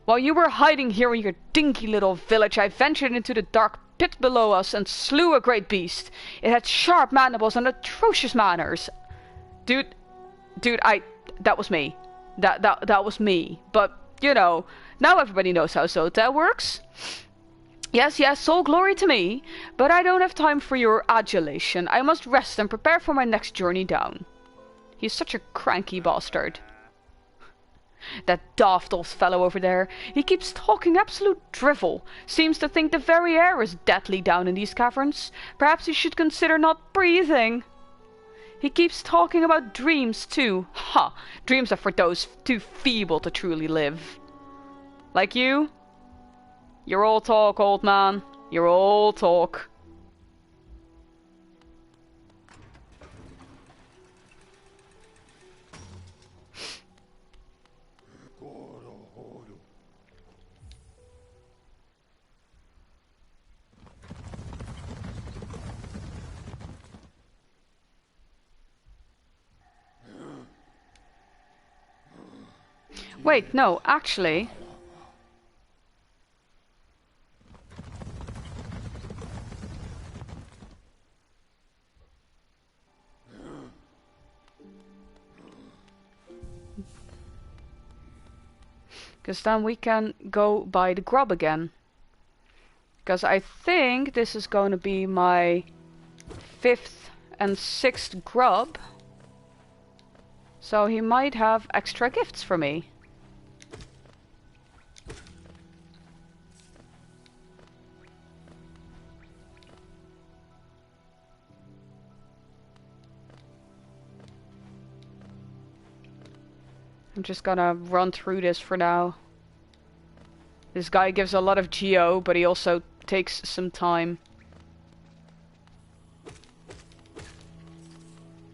While you were hiding here in your dinky little village, I ventured into the dark pit below us and slew a great beast. It had sharp mandibles and atrocious manners. Dude, that was me. That was me. But, you know, now everybody knows how Zota works. Yes, all glory to me, but I don't have time for your adulation. I must rest and prepare for my next journey down. He's such a cranky bastard. That daft old fellow over there, he keeps talking absolute drivel. Seems to think the very air is deadly down in these caverns. Perhaps he should consider not breathing. He keeps talking about dreams too. Ha! Dreams are for those too feeble to truly live. Like you? You're all talk, old man. You're all talk. Wait, no, actually... Because then we can go buy the grub again. Because I think this is going to be my 5th and 6th grub. So he might have extra gifts for me. I'm just gonna run through this for now. This guy gives a lot of geo, but he also takes some time.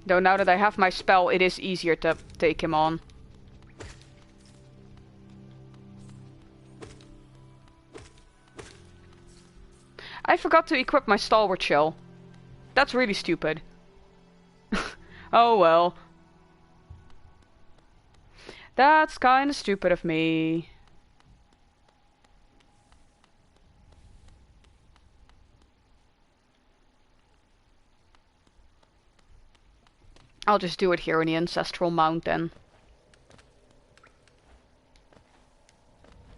Though now that I have my spell, it is easier to take him on. I forgot to equip my stalwart shell. That's really stupid. Oh well. That's kinda stupid of me. I'll just do it here in the Ancestral Mountain.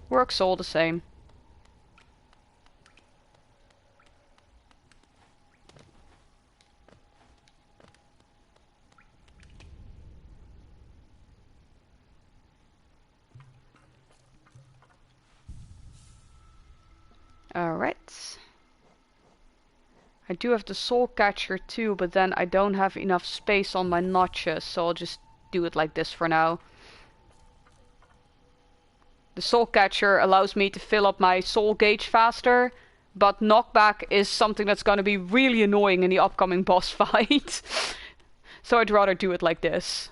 Works all the same. Alright. I do have the soul catcher too, but then I don't have enough space on my notches, so I'll just do it like this for now. The soul catcher allows me to fill up my soul gauge faster, but knockback is something that's going to be really annoying in the upcoming boss fight. So I'd rather do it like this.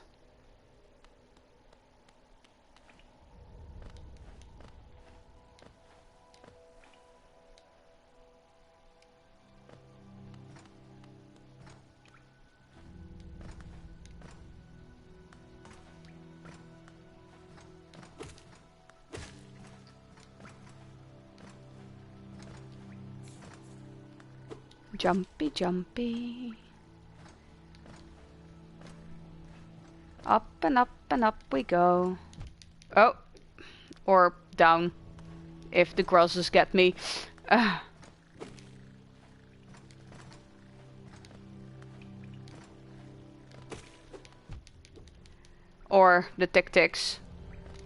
Jumpy, jumpy. Up and up and up we go. Oh. Or down. If the grosses get me. Or the tick-ticks.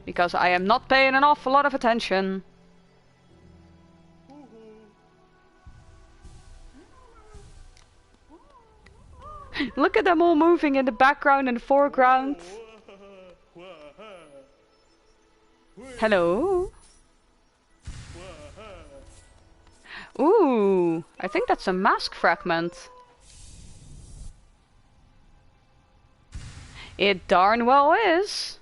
Because I am not paying an awful lot of attention. Look at them all moving in the background and the foreground. Hello? Ooh, I think that's a mask fragment. It darn well is.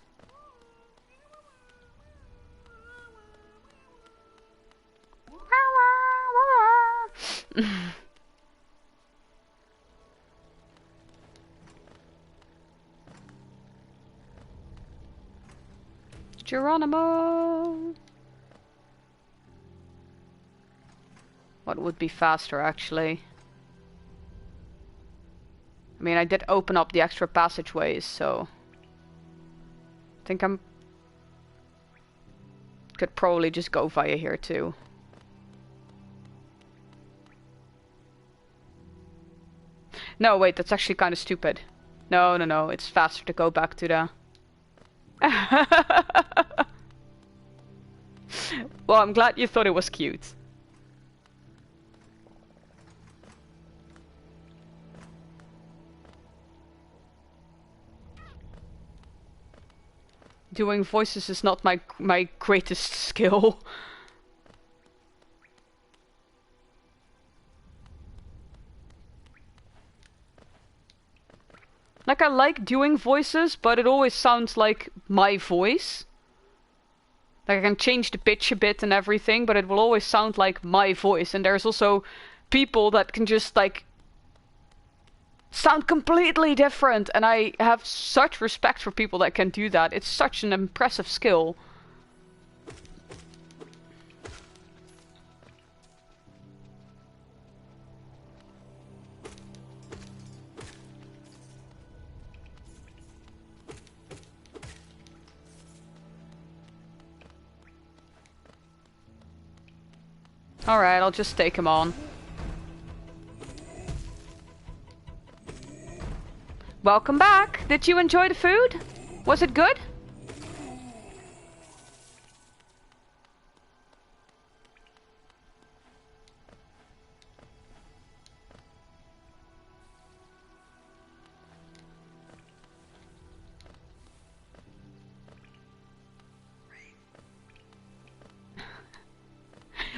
Geronimo! What would be faster, actually? I mean, I did open up the extra passageways, so... I think could probably just go via here, too. No, wait, that's actually kind of stupid. No, no, no, it's faster to go back to the... Well, I'm glad you thought it was cute. Doing voices is not my greatest skill. Like, I like doing voices, but it always sounds like my voice. Like, I can change the pitch a bit and everything, but it will always sound like my voice. And there's also people that can just, like, sound completely different. And I have such respect for people that can do that. It's such an impressive skill. Alright, I'll just take him on. Welcome back! Did you enjoy the food? Was it good?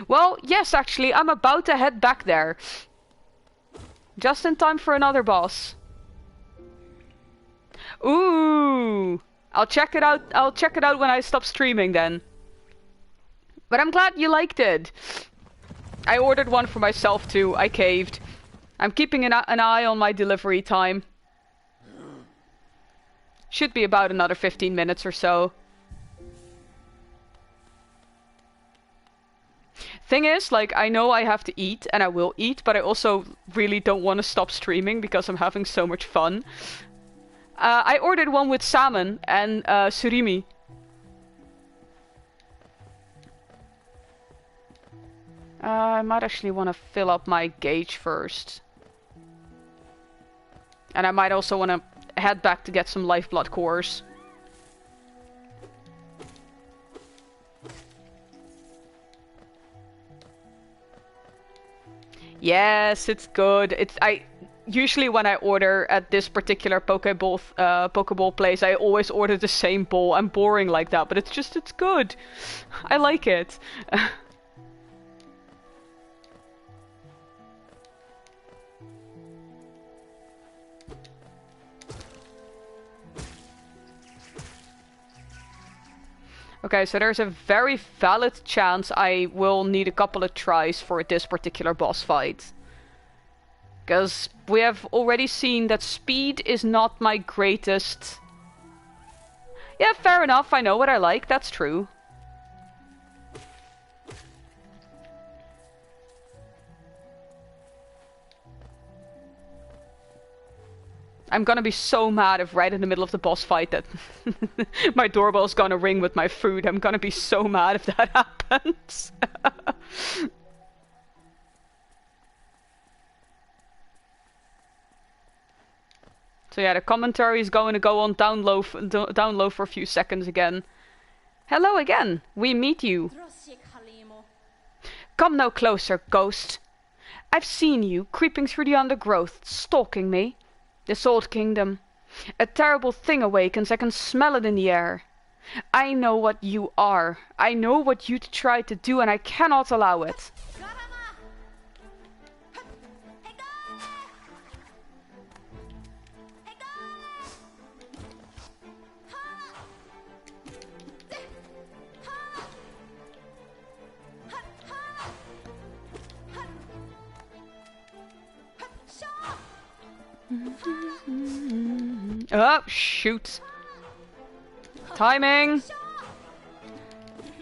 Well, yes, actually, I'm about to head back there. Just in time for another boss. Ooh! I'll check it out. I'll check it out when I stop streaming then. But I'm glad you liked it. I ordered one for myself too. I caved. I'm keeping an eye on my delivery time. Should be about another 15 minutes or so. Thing is, like, I know I have to eat, and I will eat, but I also really don't want to stop streaming because I'm having so much fun. I ordered one with salmon and surimi. I might actually want to fill up my gauge first. And I might also want to head back to get some lifeblood cores. Yes, it's good. I usually when I order at this particular Pokeball place, I always order the same bowl. I'm boring like that, but it's good. I like it. Okay, so there's a very valid chance I will need a couple of tries for this particular boss fight. Because we have already seen that speed is not my greatest... Yeah, fair enough, I know what I like, that's true. I'm gonna be so mad if right in the middle of the boss fight that my doorbell's gonna ring with my food. I'm gonna be so mad if that happens. So yeah, the commentary is going to go on down low for a few seconds again. Hello again, we meet you. Come no closer, ghost. I've seen you creeping through the undergrowth, stalking me. This old kingdom. A terrible thing awakens, I can smell it in the air. I know what you are. I know what you tried to do and I cannot allow it. Oh, shoot. Timing.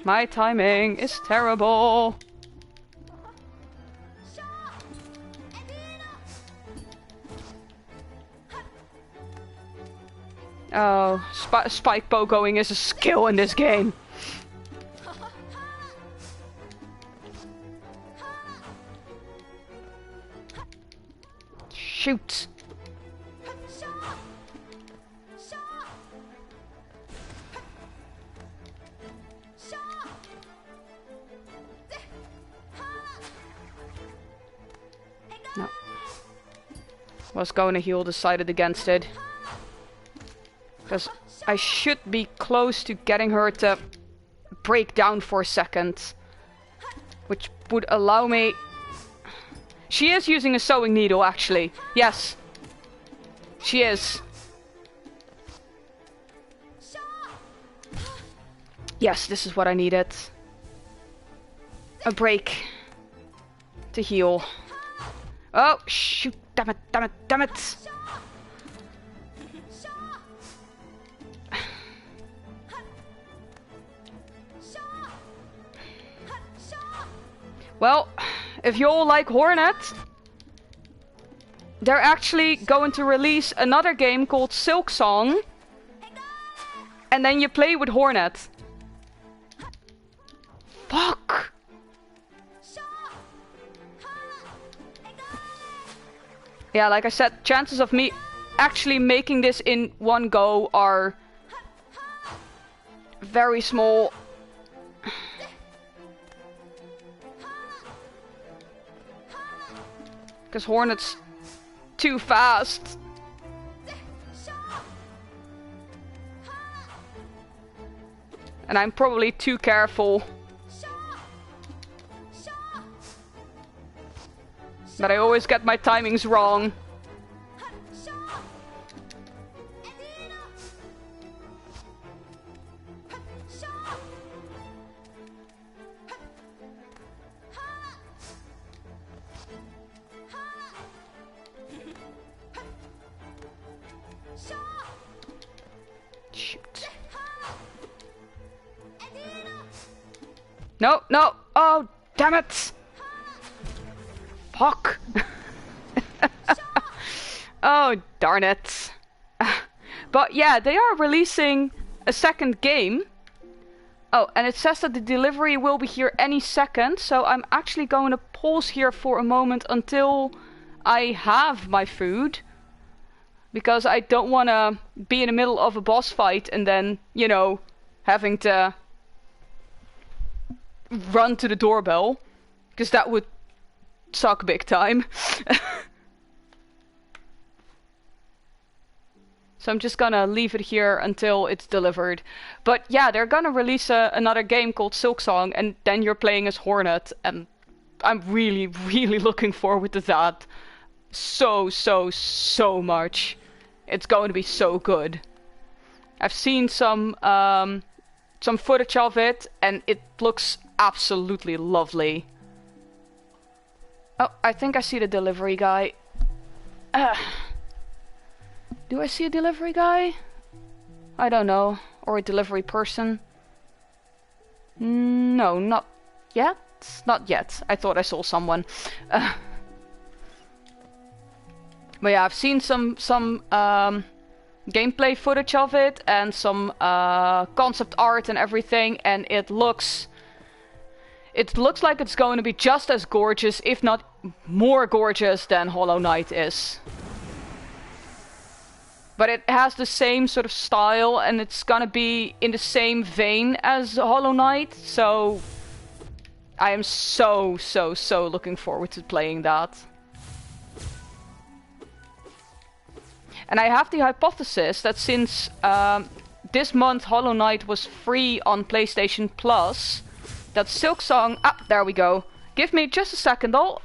My timing is terrible. Oh, spike pogoing is a skill in this game. Shoot. Was going to heal, decided against it. Because I should be close to getting her to break down for a second. Which would allow me... She is using a sewing needle, actually. Yes. She is. Yes, this is what I needed. A break. To heal. Oh, shoot. Damn it, damn it, damn it. Well, if you all like Hornet, they're actually going to release another game called Silk Song. And then you play with Hornet. Fuck! Yeah, like I said, chances of me actually making this in one go are very small. Because Hornet's too fast. And I'm probably too careful. But I always get my timings wrong. Shoot. No, no! Oh, damn it! Fuck! Oh, darn it. But yeah, they are releasing a second game. Oh, and it says that the delivery will be here any second, so I'm actually going to pause here for a moment until I have my food. Because I don't want to be in the middle of a boss fight and then, you know, having to run to the doorbell. Because that would suck big time. So I'm just gonna leave it here until it's delivered. But yeah, they're gonna release another game called Silk Song, and then you're playing as Hornet, and I'm really, really looking forward to that. So much. It's going to be so good. I've seen some footage of it, and it looks absolutely lovely. Oh, I think I see the delivery guy. Do I see a delivery guy? I don't know. Or a delivery person. No, not yet. Not yet. I thought I saw someone. But yeah, I've seen some gameplay footage of it and some concept art and everything, and it looks like it's going to be just as gorgeous, if not more gorgeous, than Hollow Knight is. But it has the same sort of style, and it's gonna be in the same vein as Hollow Knight, so I am so looking forward to playing that. And I have the hypothesis that since this month Hollow Knight was free on PlayStation Plus, that Silk Song... Ah, there we go. Give me just a second, though.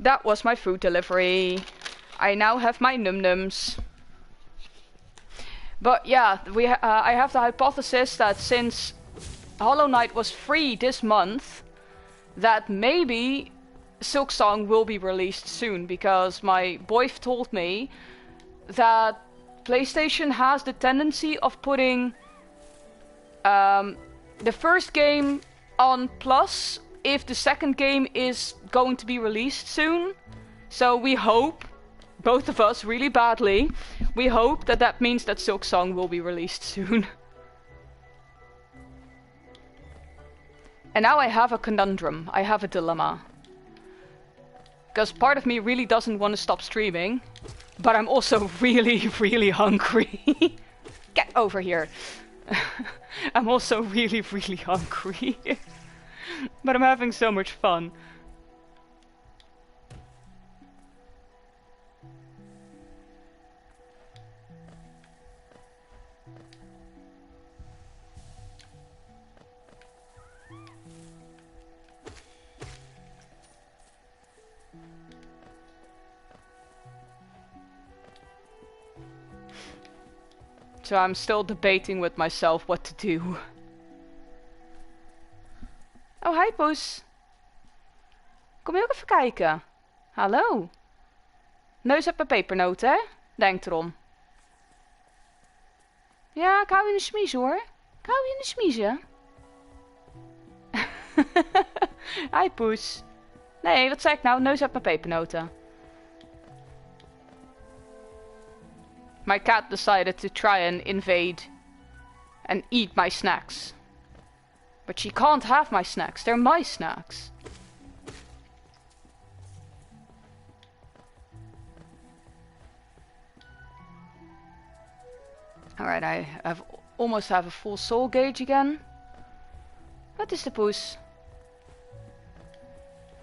That was my food delivery. I now have my num-nums. But yeah, I have the hypothesis that since Hollow Knight was free this month, that maybe Silk Song will be released soon, because my boyf told me that PlayStation has the tendency of putting the first game on Plus if the second game is going to be released soon. So we hope, both of us really badly, we hope that that means that Silk Song will be released soon. And now I have a conundrum. I have a dilemma. Because part of me really doesn't want to stop streaming. But I'm also really, really hungry. Get over here. I'm also really, really hungry. But I'm having so much fun. So I'm still debating with myself what to do. Oh, hi Poes. Kom je ook even kijken? Hallo. Neus op mijn pepernoten, hè? Denk erom. Ja, ik hou je in de smiezen hoor. Ik hou je in de smiezen. Hi Poes. Nee, wat zei ik nou? Neus op mijn pepernoten. My cat decided to try and invade and eat my snacks. But she can't have my snacks, they're my snacks. Alright, I almost have a full soul gauge again. What is the Poes?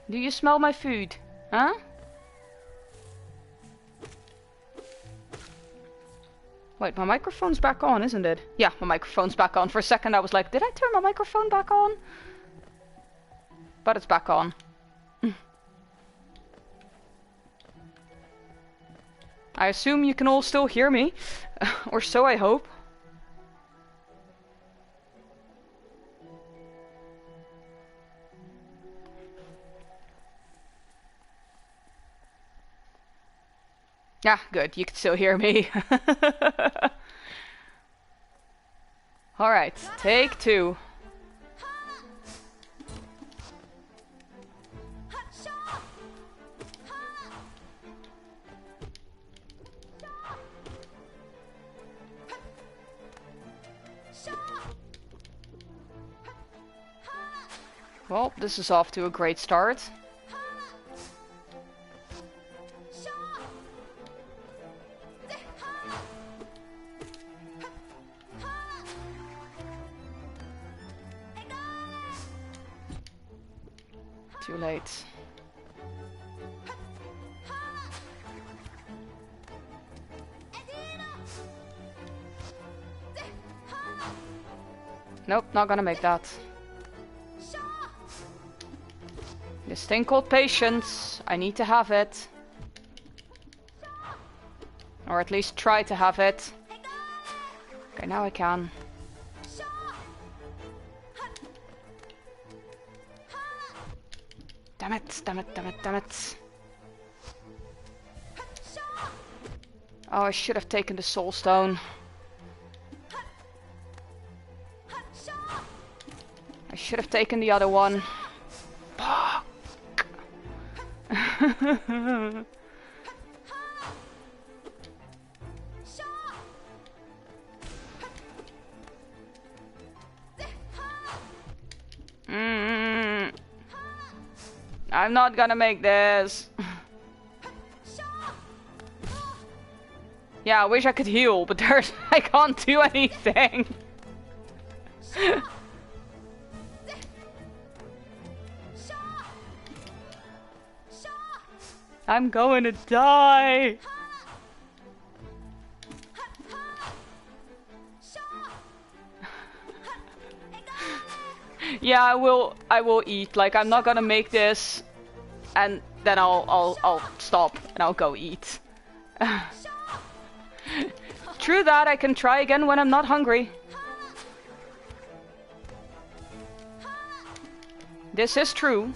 Do you smell my food? Huh? Wait, my microphone's back on, isn't it? Yeah, my microphone's back on. For a second I was like, did I turn my microphone back on? But it's back on. I assume you can all still hear me. Or so I hope. Yeah, good. You can still hear me. Alright, take 2. Well, this is off to a great start. Too late. Nope, not gonna make that. This thing called patience. I need to have it. Or at least try to have it. Okay, now I can. Damn it, damn it, damn it, damn it. Oh, I should have taken the soul stone. I should have taken the other one. Fuck. I'm not gonna make this. Yeah, I wish I could heal, but I can't do anything. I'm going to die. Yeah, I will eat. Like, I'm not gonna make this and then I'll stop and I'll go eat. True that, I can try again when I'm not hungry. This is true.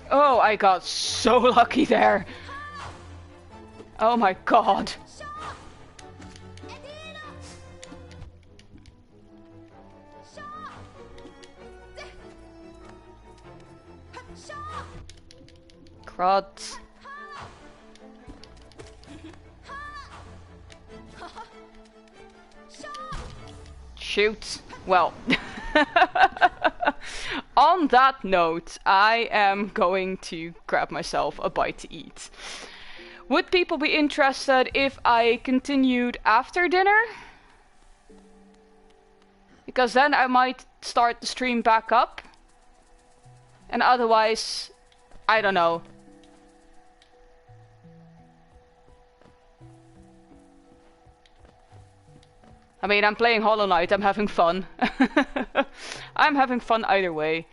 Oh, I got so lucky there. Oh my god. Crud. Shoot. Well, on that note, I am going to grab myself a bite to eat. Would people be interested if I continued after dinner? Because then I might start the stream back up. And otherwise, I don't know. I mean, I'm playing Hollow Knight, I'm having fun. I'm having fun either way.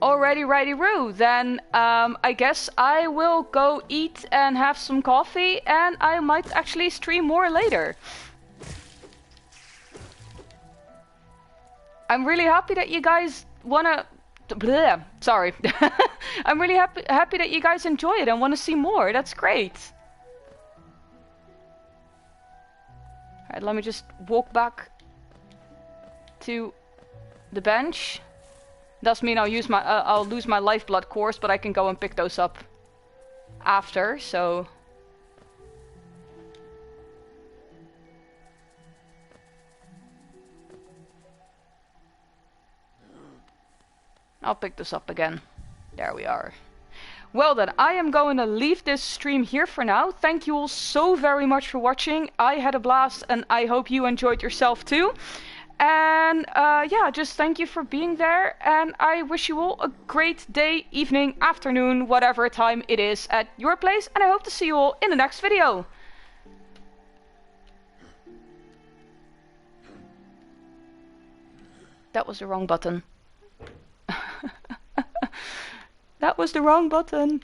Alrighty, righty-roo, then I guess I will go eat and have some coffee, and I might actually stream more later. I'm really happy that you guys wanna... Bleh, sorry. I'm really happy that you guys enjoy it and want to see more. That's great. Alright, let me just walk back to the bench. Does mean I'll lose my lifeblood cores, but I can go and pick those up after, so... I'll pick this up again. There we are. Well then, I am going to leave this stream here for now. Thank you all so very much for watching. I had a blast and I hope you enjoyed yourself too. And yeah, just thank you for being there, and I wish you all a great day, evening, afternoon, whatever time it is at your place, and I hope to see you all in the next video. That was the wrong button. That was the wrong button.